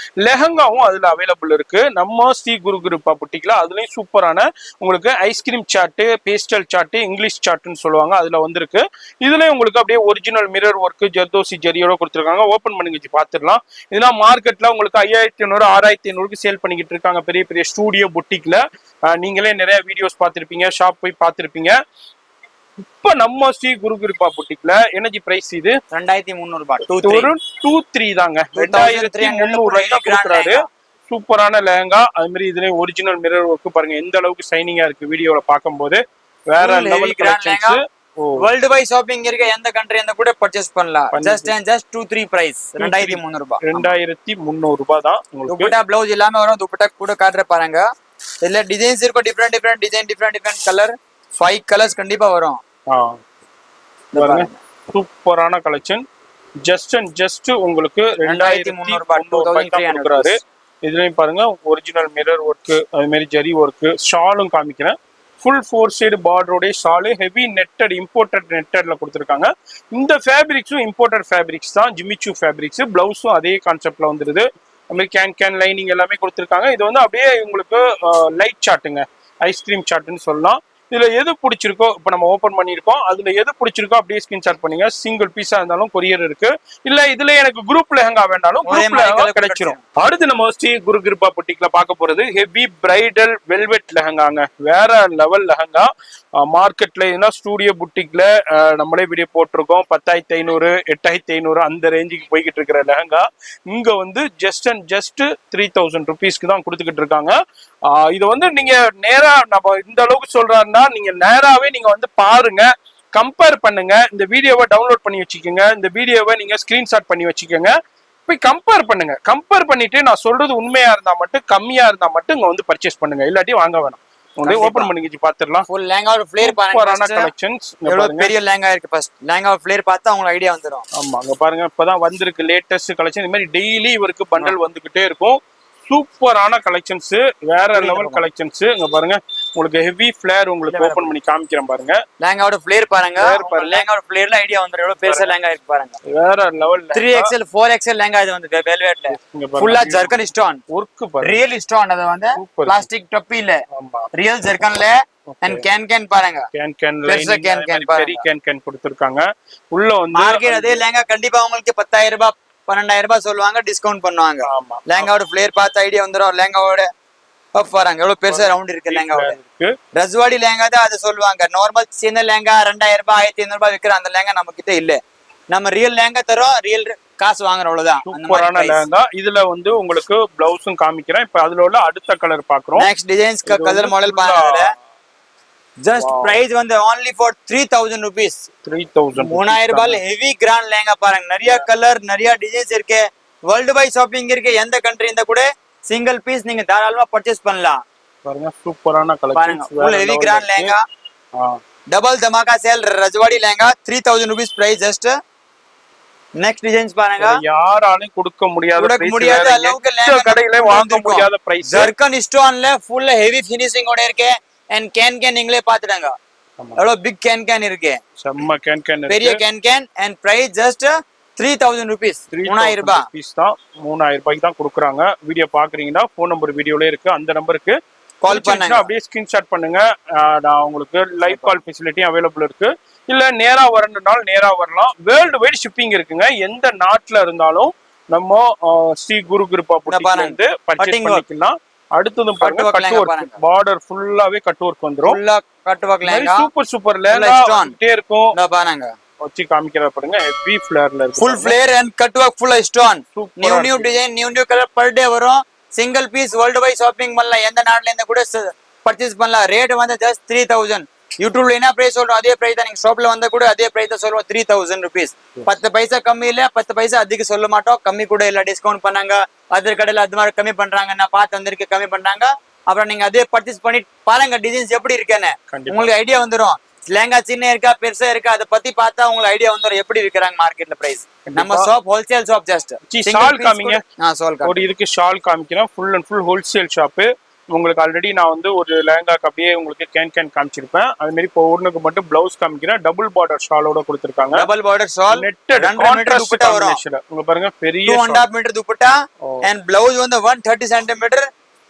Speaker 1: லெஹங்காவும் அதுல அவைலபிள் இருக்கு. நம்ம ஸ்ரீ குரு கிருபா புட்டிக்ல அதுலயும் சூப்பரான உங்களுக்கு ice cream shade, pastel shade, English சார்ட்னு சொல்லுவாங்க. அதுல வந்திருக்கு. இதுலயும் உங்களுக்கு அப்படியே ஒரிஜினல் மிரர் ஒர்க் ஜர்தோசி ஜரியோட கொடுத்துருக்காங்க. ஓபன் பண்ணி பாத்துடலாம். இதெல்லாம் மார்க்கெட்ல உங்களுக்கு 5500 6500க்கு சேல் பண்ணிக்கிட்டு இருக்காங்க. பெரிய ஸ்டூடியோ புட்டிக்ல நீங்களே நிறைய வீடியோஸ் பார்த்திருப்பீங்க, ஷாப் போய் பார்த்திருப்பீங்க. இப்ப நம்ம ஸ்ரீ குரு கிருபா புட்டிக்ல எனர்ஜி பிரைஸ் இது
Speaker 2: 2300 ரூபாய்.
Speaker 1: 23 தாங்க. 2300 ரூபாய்க்கு கொடுக்குறாரு. சூப்பரான லெஹங்கா. அது மாதிரி இதுலயும் ஒரிஜினல் மிரர் ஒர்க் பாருங்க எந்த அளவுக்கு ஷைனிங்கா இருக்கு. வீடியோல பார்க்கும்போது வேற level collections.
Speaker 2: World wide shopping இருக்க எந்த கண்ட்ரி அந்த கூட பர்ச்சேஸ் பண்ணலாம். ஜஸ்ட் 23 பிரைஸ் 2300 ரூபாய்.
Speaker 1: 2300 ரூபாய் தான்.
Speaker 2: துப்பட்டா ப்ளவுஸ் எல்லாமே வரும். துப்பட்டா கூட காட்ற பாருங்க. இதுல டிசைன்ஸ் இருக்கும். Different design, different colour. 5 colours கண்டிப்பா வரும்.
Speaker 1: பாருங்க சூப்பரான கலெக்ஷன். ஜஸ்ட் உங்களுக்கு 2300 ரூபாய் கொடுக்குறாரு. இதுலயும் பாருங்க ஒரிஜினல் மிரர் ஒர்க், அது மாதிரி ஜரி ஒர்க். ஷாலும் காமிக்கிறேன். ஃபுல் 4 சைடு பார்டரோட ஷாலு ஹெவி நெட்டட் இம்போர்ட்டட் நெட்டட்ல கொடுத்துருக்காங்க. இந்த ஃபேப்ரிக்ஸும் இம்போர்ட்டட் ஃபேப்ரிக்ஸ் தான். ஜிமிச்சூ ஃபேப்ரிக்ஸ். பிளவுஸும் அதே கான்செப்ட்ல வந்துருது. அது மாதிரி கேன் லைனிங் எல்லாமே கொடுத்துருக்காங்க. இது வந்து அப்படியே உங்களுக்கு லைட் சார்ட்டுங்க, ஐஸ்கிரீம் சார்ட்னு சொல்லலாம். இதுல எது பிடிச்சிருக்கோ இப்ப நம்ம ஓபன் பண்ணிருக்கோம். அதுல எது பிடிச்சிருக்கோ அப்படியே ஸ்கிரீன்ஷாட் பண்ணீங்க. சிங்கிள் பீஸா இருந்தாலும் கொரியர் இருக்கு. இல்ல இதுல எனக்கு குரூப் லெஹங்கா வேண்டாலும் குரூப் லெஹங்கா கிடைச்சிரும். அடுத்து நம்ம ஸ்ரீ குரு கிருபா புட்டிக்ல பார்க்க போறது ஹெவி பிரைடல் வெல்வெட் லெஹங்காங்க. வேற லெவல் லெஹங்கா. மார்க்கெட்ல ஏன்னா ஸ்டூடியோ புட்டிக்ல நம்மளே வீடியோ போட்டிருக்கோம். 10500 8500 அந்த ரேஞ்சுக்கு போய்கிட்டு இருக்கிற லெஹங்கா இங்க வந்து ஜஸ்ட் 3000 ருபீஸ்க்கு தான் கொடுத்துக்கிட்டு இருக்காங்க. இது வந்து நீங்க நேரா நம்ம இந்த அளவுக்கு சொல்றாருன்னா நீங்க நேராவே நீங்க வந்து பாருங்க, கம்பேர் பண்ணுங்க. இந்த வீடியோவை டவுன்லோட் பண்ணி வச்சுக்கோங்க. இந்த வீடியோவை நீங்க ஸ்கிரீன்ஷாட் பண்ணி வச்சுக்கோங்க. போய் கம்பேர் பண்ணுங்க. கம்பேர் பண்ணிட்டு நான் சொல்றது உண்மையா இருந்தா மட்டும், கம்மியா இருந்தா மட்டும் இங்க வந்து பர்ச்சேஸ் பண்ணுங்க. இல்லாட்டி வாங்க வேணாம். ஓபன் பண்ணி பாத்துறலாம்.
Speaker 2: ஃபுல் லேங்கா ஃப்ளேர் பாருங்க.
Speaker 1: கலெக்ஷன்ஸ்
Speaker 2: எவ்வளவு பெரிய லேங்கா இருக்கு. ஃபர்ஸ்ட் லேங்கா ஃப்ளேர் பார்த்தா உங்களுக்கு ஐடியா வந்துரும்.
Speaker 1: ஆமா அங்க பாருங்க இப்பதான் வந்திருக்கு லேட்டஸ்ட் கலெக்ஷன். இந்த மாதிரி டெய்லி இவருக்கு பண்டல் வந்துகிட்டே இருக்கும். சூப்பரான கலெக்ஷன்ஸ், வேற லெவல் கலெக்ஷன்ஸ். இங்க பாருங்க உங்களுக்கு ஹெவி ஃபிளேர் உங்களுக்கு ஓபன் பண்ணி காமிக்கிறேன் பாருங்க.
Speaker 2: லேங்காவோட ஃபிளேர் பாருங்க. லேங்காவோட ஃபிளேர்ல ஐடியா வந்துரும். எவ்வளவு பெருசா லேங்கா இருக்கு பாருங்க.
Speaker 1: வேற லெவல்
Speaker 2: 3XL 4XL லேங்கா இது வந்து வெல்வெட்ல ஃபுல்லா ஜர்கன் ஸ்டோன்
Speaker 1: ஒர்க் பாருங்க.
Speaker 2: Real stone. அது வந்து பிளாஸ்டிக் டப்பி இல்ல, ரியல் ஜர்கன்ல. அண்ட் கேன் பாருங்க.
Speaker 1: கேன் லைன் கொடுத்திருக்காங்க. உள்ள வந்து
Speaker 2: மார்க்கெட் அதே லேங்கா கண்டிப்பா உங்களுக்கு 10000 ரூபாய் 12000 ரூபாய் சொல்லுவாங்க. டிஸ்கவுண்ட் பண்ணுவாங்க. லேங்காவோட ஃபிளேர் பார்த்து ஐடியா வந்துரும். லேங்காவோட பஃப் பாருங்க எவ்வளவு பெருசா ரவுண்ட் இருக்கு லெஹங்காவோட.
Speaker 1: இருக்கு.
Speaker 2: ரஜ்வாடி லெஹங்கா தான் அதை சொல்லுவாங்க. நார்மல் சின்ன லெஹங்கா 2000 ரூபாய் 1500 ரூபாய் விற்கிற அந்த லெஹங்கா நம்ம கிட்ட இல்ல. நம்ம ரியல் லெஹங்கா தரோம், ரியல் காசு வாங்குற அவ்வளவுதான்.
Speaker 1: சூப்பரான லெஹங்கா. இதுல வந்து உங்களுக்கு பிளவுஸும் காமிக்கிறேன். இப்ப அதுல உள்ள அடுத்த கலர் பாக்குறோம்.
Speaker 2: நெக்ஸ்ட் டிசைன்ஸ் கலர் மாடல் பாருங்க. ஜஸ்ட் பிரைஸ் வந்து only for 3000 rupees.
Speaker 1: 3000
Speaker 2: 3000 ரூபாயில ஹெவி கிராண்ட் லெஹங்கா பாருங்க. நிறைய கலர் நிறைய டிசைன்ஸ் இருக்கு. வேர்ல்டு வைட் ஷாப்பிங் இருக்கு. எந்த கண்ட்ரி இந்த கூட சிங்கிள் பீஸ் நீங்க தாராளமா பர்ச்சேஸ் பண்ணலாம்.
Speaker 1: பாருங்க சூப்பரான
Speaker 2: பாருங்க
Speaker 1: collections.
Speaker 2: Full heavy grand lehenga. Double dhamaka sale Rajwadi lehenga 3000 rupees price just. Next designs பாருங்க.
Speaker 1: யாராலும் கொடுக்க முடியாத
Speaker 2: அளவுக்கு
Speaker 1: லெஹங்கா கடையில வாங்க முடியாத பிரைஸ்.
Speaker 2: ஜர்கன் ஸ்டோன்ல ஃபுல் ஹெவி ஃபினிஷிங் ஓட இருக்கு. அண்ட் கேன் நீங்களே பாத்துடுங்க எவ்வளவு பிக் கேன் இருக்கு.
Speaker 1: செம்ம கேன் இருக்கு.
Speaker 2: பெரிய can and price just 3000 rupees. 3000 ரூபாய்
Speaker 1: தான். 3000 ரூபாய்க்கு தான் கொடுக்குறாங்க. வீடியோ பாக்குறீங்கன்னா போன் நம்பர் வீடியோல இருக்கு. அந்த நம்பருக்கு
Speaker 2: கால் பண்ணுங்க.
Speaker 1: அப்படியே ஸ்கிரீன்ஷாட் பண்ணுங்க. நான் உங்களுக்கு லைவ் கால் ஃபெசிலிட்டி அவைலபிள் இருக்கு. இல்ல நேரா வரணும்னாலும் நேரா வரலாம். வேர்ல்டு வைட் ஷிப்பிங் இருக்குங்க. எந்த நாட்டுல இருந்தாலும் நம்ம ஸ்ரீ குரு கிருபா புட்டிக்ல இருந்து பர்ச்சேஸ் பண்ணிக்கலாம். அடுத்தது பாருங்க கட் வர்க். பார்டர் ஃபுல்லாவே கட் வர்க் வந்துரும். ஃபுல்லா
Speaker 2: cut work lehenga.
Speaker 1: Super lehenga கிட்டே இருக்கும்.
Speaker 2: இத பாருங்க
Speaker 1: வச்சி காமிக்கிறத பாருங்க. ஹெவி ஃப்ளேர்ல இருக்கு.
Speaker 2: Full flare and cut work full stone. New design new colour per day வரும். Single piece world wide shopping பண்ணலாம். எந்த நாட்டுல இருந்து கூட பர்ச்சேஸ் பண்ணலாம். ரேட் வந்து ஜஸ்ட் 3000. யூடியூப்ல என்ன பிரைஸ் சொல்றோம் அதே பிரைஸ் தான். நீங்க ஷாப்ல வந்தா கூட அதே பிரைஸ் தான் சொல்லுவோம். 3000 rupees. 10 பைசா கம்மி இல்ல, 10 பைசா அதிக சொல்ல மாட்டோம். கம்மி கூட இல்ல, டிஸ்கவுண்ட் பண்ணாங்க. அதர் கடையில அது மாதிரி கம்மி பண்றாங்க. நான் பார்த்து வந்திருக்கேன் கம்மி பண்றாங்க. அப்புறம் நீங்க அதே பர்ச்சேஸ் பண்ணி பாருங்க டிசைன்ஸ் எப்படி இருக்குன்னு உங்களுக்கு ஐடியா வந்துரும். லெஹங்கா சின்ன இருக்கா பெருசா இருக்கா அதை பத்தி பார்த்தா உங்களுக்கு ஐடியா வந்துரும் எப்படி விக்கிறாங்க மார்க்கெட்ல பிரைஸ். நம்ம shop wholesale shop. Just
Speaker 1: shawl காமிங்க.
Speaker 2: ஷால்
Speaker 1: ஒரு இதுக்கு ஷால் காமிக்கிறேன். Full and full wholesale shop. உங்களுக்கு ஆல்ரெடி நான் வந்து ஒரு லெஹங்காக்கு அப்படியே உங்களுக்கு கேன் காமிச்சிருப்பேன். அது மாதிரி இப்போ ஒண்ணுக்கு மட்டும் பிளவுஸ் காமிக்கிறேன். டபுள் பார்டர் ஷாலோட கொடுத்திருக்காங்க.
Speaker 2: Double border shawl
Speaker 1: netted contrast dupatta வரும். உங்க பாருங்க பெரிய
Speaker 2: 2.5 மீட்டர் துப்பட்டா and blouse வந்து 130 cm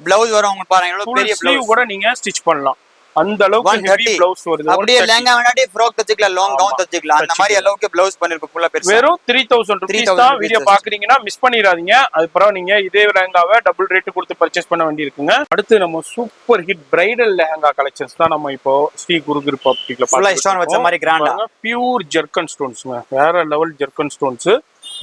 Speaker 2: blouse வரும். உங்களுக்கு பாருங்க எவ்வளவு பெரிய blouse
Speaker 1: கூட நீங்க ஸ்டிட்ச் பண்ணலாம். அந்த அளவுக்கு ஹெவி ப்ளவுஸ் வருது.
Speaker 2: அப்படியே லெஹங்கா வேணாட்டி ஃப்ராக் தச்சுக்கலாம், லாங் கவுன் தச்சுக்கலாம். அந்த மாதிரி அளவுக்கு ப்ளவுஸ் பண்ணிருக்கு ஃபுல்லா பெருசா.
Speaker 1: வெறும் 3000 rupees தான். வீடியோ பாக்குறீங்கன்னா மிஸ் பண்ணிராதீங்க. அதுக்கப்புறம் நீங்க இதே லெஹங்காவை டபுள் ரேட் கொடுத்து பர்ச்சேஸ் பண்ண வேண்டியிருக்குங்க. அடுத்து நம்ம super hit bridal lehenga collections தான் நம்ம இப்போ ஸ்ரீ குரு கிருபா புட்டிக்ல
Speaker 2: ஃபுல்லா ஸ்டோன் வச்ச மாதிரி கிராண்டா
Speaker 1: பியூர் ஜர்கன் ஸ்டோன்ஸ்ங்க. வேற லெவல் ஜர்கன் ஸ்டோன்ஸ்.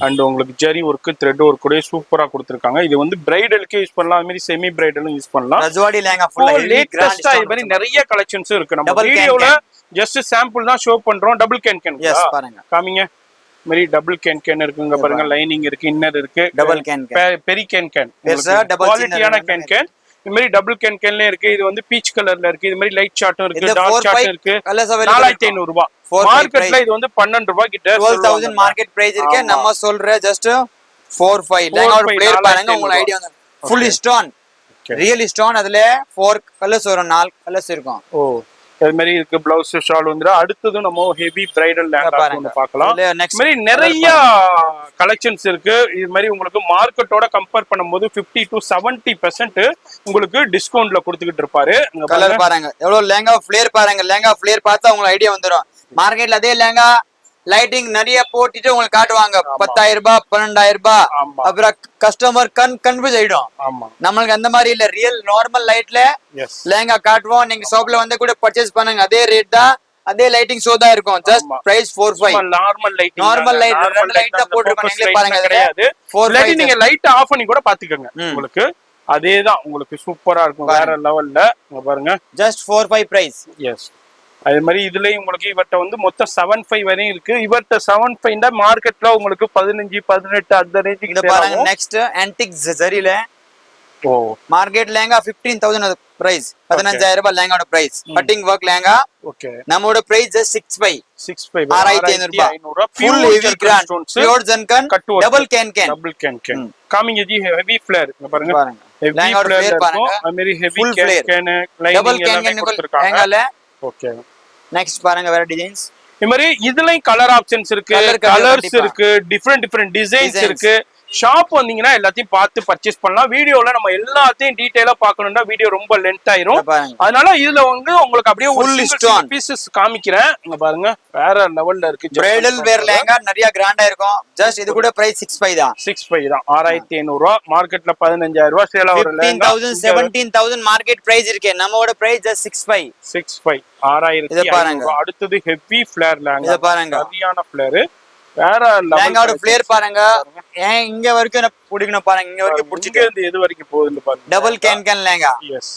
Speaker 1: அண்ட் உங்களுக்கு ஜரி ஒர்க் த்ரெட் ஒர்க் கூட சூப்பரா கொடுத்திருக்காங்க. இது வந்து பிரைடலுக்கு யூஸ் பண்ணலாம். அது மாதிரி செமி பிரைடலும் யூஸ் பண்ணலாம்.
Speaker 2: ரஜ்வாடி லெஹங்கா ஃபுல்லா
Speaker 1: லேட்டஸ்டா இது மாதிரி நிறைய கலெக்ஷன்ஸ் இருக்கு. நம்ம வீடியோல ஜஸ்ட் சாம்பிள் தான் ஷோ பண்றோம். டபுள் கேன்
Speaker 2: எஸ் பாருங்க
Speaker 1: காமிங்க. மாதிரி டபுள் கேன் இருக்குங்க பாருங்க. லைனிங் இருக்கு, இன்னர் இருக்கு.
Speaker 2: டபுள் கேன்
Speaker 1: பெரிய கேன் குவாலிட்டியான கேன். இது மாதிரி டபுள் கேன்ல இருக்கு. இது வந்து பீச் கலர்ல இருக்கு. இது மாதிரி லைட் சார்ட்டும் இருக்கு, டார்க் சார்ட்டும் இருக்கு. 4500 ரூபாய். மார்க்கெட்ல இது வந்து 12 ரூபாய் கிட்ட
Speaker 2: 12000 மார்க்கெட் பிரைஸ் இருக்கு. நம்ம சொல்ற ஜஸ்ட் 45 லெஹங்காவோட பிளேட் பாருங்க. உங்களுக்கு ஐடியா வந்து ஃபுல் ஸ்டோன் ரியல் ஸ்டோன். அதுல 4 கலர்ஸ் வரும், 4 கலர்ஸ் இருக்கும்.
Speaker 1: ஓ அது மாதிரி இருக்கு. பிளவுஸ் ஷால் வந்து அடுத்தது நம்ம ஹெவி பிரைடல் லெஹங்கா ஒன்னு பார்க்கலாம். இது மாதிரி நிறைய கலெக்ஷன்ஸ் இருக்கு. இது மாதிரி உங்களுக்கு மார்க்கெட்டோட கம்பேர் பண்ணும்போது 50 to 70% உங்களுக்கு டிஸ்கவுண்ட்ல கொடுத்துக்கிட்டு இருப்பாரு.
Speaker 2: கலர் பாருங்க எவ்வளவு லெஹங்கா ஃபிளேர் பாருங்க. லெஹங்கா ஃபிளேர் பார்த்தா உங்களுக்கு ஐடியா வந்துரும். மார்க்கெட்ல அதே லெஹங்கா லைட்டிங் நிறைய போட்டுட்டு உங்களுக்கு காட்டுவாங்க 10000 ரூபாய் 12000 ரூபாய். அப்புறம் கஸ்டமர் கன்ஃபியூஸ் ஆயிடும். நம்மளுக்கு அந்த மாதிரி இல்ல. ரியல் நார்மல் லைட்ல லெஹங்கா காட்டுவோம். நீங்க ஷாப்ல வந்து கூட பர்ச்சேஸ் பண்ணுங்க. அதே ரேட் தான், அதே லைட்டிங் ஷோ தான் இருக்கும். Just price 45.
Speaker 1: நார்மல் லைட்
Speaker 2: ரெண்டு லைட் தான் போட்டுருக்கோம். நீங்களே பாருங்க கிடையாது.
Speaker 1: 45 நீங்க லைட் ஆஃப் பண்ணி கூட பாத்துக்கோங்க. உங்களுக்கு அதேதான் உங்களுக்கு சூப்பரா இருக்கும். வேற லெவல்ல பாருங்க.
Speaker 2: Just 45 price.
Speaker 1: எஸ் அது மாதிரி இதுலயும் உங்களுக்கு இவர்ட்ட வந்து மொத்தம் 75 வரையும் இருக்கு. இவர்ட்ட 75 மார்க்கெட்ல உங்களுக்கு 15 18 அந்த ரேஞ்சுக்கு
Speaker 2: பாருங்க. நெக்ஸ்ட் ஆன்டிக் ஜரில மார்க்கெட் லெஹங்கா 15000 பிரைஸ். 15000 ரூபாய் லெஹங்காவோட price. Cutting work lehenga. Okay நம்மோட பிரைஸ் ஜஸ்ட் 65 6500 ரூபாய். Full heavy grand pure zircon double can
Speaker 1: காமிங்க ஜி. ஹெவி ஃப்ளேர் பாருங்க. ஹெவி ஃப்ளேர் பாருங்க. அது மாதிரி ஹெவி கேன்
Speaker 2: டபுள் கேன் கொடுத்திருக்காங்க. ஓகே நெக்ஸ்ட் பாருங்க வேற டிசைன்ஸ்.
Speaker 1: இந்த மாதிரி இதுலயும் கலர் ஆப்ஷன்ஸ் இருக்கு, கலர்ஸ் இருக்கு, டிஃபரெண்ட் டிசைன்ஸ் இருக்கு. ஷாப் வந்தீங்கன்னா எல்லாத்தையும் பார்த்து பர்ச்சேஸ் பண்ணலாம். வீடியோல நம்ம எல்லாத்தையும் டீடைலா பார்க்கணும்னா வீடியோ ரொம்ப லென்த் ஆயிரும்.
Speaker 2: பாருங்க
Speaker 1: அதனால இதுல வந்து உங்களுக்கு அப்படியே
Speaker 2: Full
Speaker 1: ஒரு
Speaker 2: stone.
Speaker 1: பீசஸ் காமிக்கிறேன். இங்க பாருங்க வேற லெவல்ல இருக்கு.
Speaker 2: பிரைடல் வேர் லெஹங்கா நிறைய கிராண்டா இருக்கும். ஜஸ்ட் இது கூட பிரைஸ் 65 தான்.
Speaker 1: 65 தான். 6500 ரூபாய். மார்க்கெட்ல 15000 ரூபாய் சேல் ஆகுற லெஹங்கா
Speaker 2: 15000 17000 மார்க்கெட் பிரைஸ் இருக்கு. நம்மளோட பிரைஸ் ஜஸ்ட் 65.
Speaker 1: 65 6500. அடுத்தது ஹெவி ஃபிளேர் லெஹங்கா.
Speaker 2: இத பாருங்க
Speaker 1: சரியான ஃபிளேர். வேற
Speaker 2: லெஹங்காவோட ஃபிளேர் பாருங்க. ஏன் இங்க வரைக்கும் பிடிக்கணும் பாருங்க. இங்க வரைக்கும் பிடிச்சிட்டு
Speaker 1: இருந்து எது வரைக்கும் போகுதுன்னு பாருங்க.
Speaker 2: Double can lehenga.
Speaker 1: எஸ்.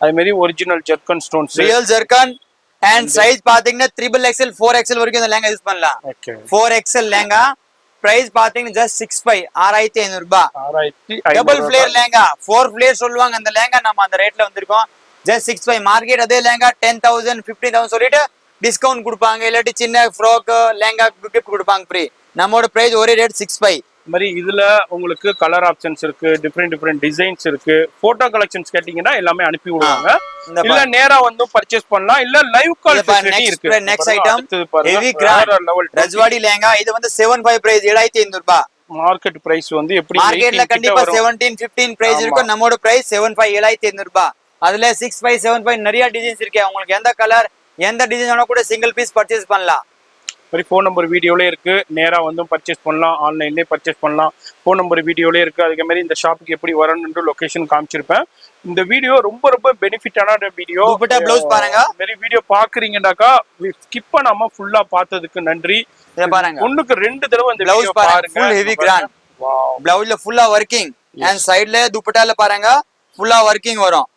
Speaker 1: அதே மாதிரி original zircon stones.
Speaker 2: Real zircon and size பாத்தீங்கன்னா 3XL 4XL வரைக்கும் இந்த லெஹங்கா யூஸ் பண்ணலாம்.
Speaker 1: ஓகே.
Speaker 2: 4XL லெஹங்கா பிரைஸ் பாத்தீங்கன்னா ஜஸ்ட் 65 6500 ரூபாய்.
Speaker 1: 6500.
Speaker 2: டபுள் ஃபிளேர் லெஹங்கா 4 ஃபிளேர் சொல்லுவாங்க. அந்த லெஹங்கா நம்ம அந்த ரேட்ல வந்திருக்கோம். ஜஸ்ட் 65. மார்க்கெட் அதே லெஹங்கா 10000 15000 சொல்லிட்டு டிஸ்கவுண்ட் கொடுப்பாங்க. இல்லாட்டி சின்ன ஃப்ராக் லெஹங்கா கிஃப்ட் கொடுப்பாங்க ஃப்ரீ. நம்மளோட பிரைஸ் ஒரே ரேட் 65.
Speaker 1: மாதிரி இதுல உங்களுக்கு கலர் ஆப்ஷன்ஸ் இருக்கு, டிஃப்ரெண்ட் டிசைன்ஸ் இருக்கு. போட்டோ கலெக்ஷன்ஸ் கேட்டீங்கன்னா எல்லாமே அனுப்பி விடுவாங்க. இல்ல நேரா வந்து பர்ச்சேஸ் பண்ணலாம். இல்ல லைவ் கால் ஃபெசிலிட்டி இருக்கு.
Speaker 2: Next item heavy grand Rajwadi lehenga. இது வந்து 75 பிரைஸ் 7500 ரூபாய்.
Speaker 1: மார்க்கெட் பிரைஸ் வந்து எப்படி
Speaker 2: மார்க்கெட்ல கண்டிப்பா 17 15 பிரைஸ் இருக்கும். நம்மளோட பிரைஸ் 75 7500 ரூபாய். அதுல 65 75 நிறைய டிசைன்ஸ் இருக்கு. உங்களுக்கு எந்த கலர் எந்த டிசைன் வேணா கூட சிங்கிள் பீஸ் பர்ச்சேஸ் பண்ணலாம்.
Speaker 1: மாதிரி ஃபோன் நம்பர் வீடியோலே இருக்கு. நேரா வந்து பர்ச்சேஸ் பண்ணலாம், ஆன்லைன்லேயே பர்ச்சேஸ் பண்ணலாம். ஃபோன் நம்பர் வீடியோலே இருக்கு. அதுக்கு மாதிரி இந்த ஷாப்புக்கு எப்படி வரணும்னு லொகேஷன் காமிச்சிருப்பேன். இந்த வீடியோ ரொம்ப பெனிஃபிட்டான வீடியோ.
Speaker 2: துப்பட்டா ப்ளவுஸ் பாருங்க.
Speaker 1: இந்த மாதிரி வீடியோ பாக்குறீங்கன்னாக்கா ஸ்கிப் பண்ணாம ஃபுல்லா பார்த்ததுக்கு நன்றி.
Speaker 2: இத பாருங்க.
Speaker 1: ஒண்ணுக்கு 2 தடவை இந்த
Speaker 2: ப்ளவுஸ்
Speaker 1: வீடியோ
Speaker 2: பாருங்க.
Speaker 1: பாருங்க.
Speaker 2: Full heavy grand. வாவ். ப்ளவுஸ்ல ஃபுல்லா வர்க்கிங் அண்ட் சைடுல துப்பட்டால பாருங்க ஃபுல்லா வர்க்கிங் வரும்.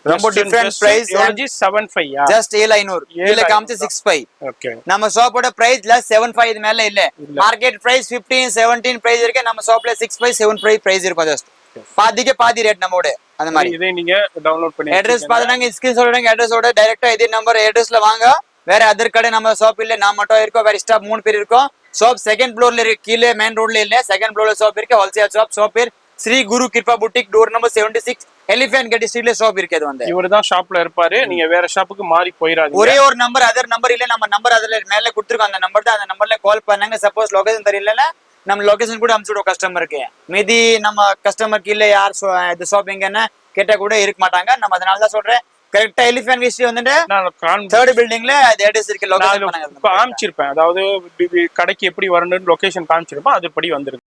Speaker 2: ரொம்ப டிஃபரண்ட் பிரைஸ்.
Speaker 1: 75
Speaker 2: ஜஸ்ட் 7500. இதுல காமிச்சு 65.
Speaker 1: ஓகே.
Speaker 2: நம்ம ஷாப்போட பிரைஸ் 75 இது மேல இல்ல. மார்க்கெட் பிரைஸ் 15 17 பிரைஸ் இருக்கு. நம்ம ஷாப்ல 65 75 பிரைஸ் இருக்கும். ஜஸ்ட் பாதிக்கு பாதி ரேட் நம்மோட. அந்த மாதிரி
Speaker 1: இதை நீங்க டவுன்லோட் பண்ணி
Speaker 2: அட்ரஸ் பாத்துட்டாங்க. ஸ்கிரீன் சொல்றாங்க. அட்ரஸோட டைரக்டா இதே நம்பர் அட்ரஸ்ல வாங்க. வேற அதர் கடை நம்ம ஷாப் இல்ல. நான் மட்டும் இருக்கோம். வேற ஸ்டாஃப் 3 பேர் இருக்கோம். ஷாப் செகண்ட் ஃப்ளோர்ல இருக்கு. கீழே மெயின் ரோட்ல இல்ல. செகண்ட் ஃப்ளோர்ல ஷாப் இருக்கு. Wholesale shop. ஷாப் பேர் Sri Guru Kripa boutique. Door number 76. Elephant Gate ஸ்ட்ரீட்ல ஷாப் இருக்கு. அது வந்து
Speaker 1: இவர்தான் ஷாப்ல இருப்பாரு. நீங்க வேற ஷாப்புக்கு மாறி போயிராதீங்க.
Speaker 2: ஒரே ஒரு நம்பர் அதர் நம்பர் இல்ல. நம்ம நம்பர் அதுல மேல கொடுத்துருக்கோம். அந்த நம்பர் தான். அந்த நம்பர்ல கால் பண்ணாங்க. சப்போஸ் லொகேஷன் தெரியலன்னா நம்ம லொகேஷன் கூட அனுப்பிச்சு விடுவோம் கஸ்டமருக்கு. மீதி நம்ம கஸ்டமருக்கு இல்ல யார் இந்த ஷாப் எங்கன்னா கேட்டா கூட இருக்க மாட்டாங்க. நம்ம அதனால தான் சொல்றேன். கரெக்டா எலிஃபென்ட் ஸ்ட்ரீட் வந்துட்டு தேர்ட் பில்டிங்ல அது அட்ரஸ் இருக்கு. லொகேஷன்
Speaker 1: காமிச்சிருப்பேன். அதாவது கடைக்கு எப்படி வரணும்னு லொகேஷன் காமிச்சிருப்பேன். அதுபடி வந்துருக்கு.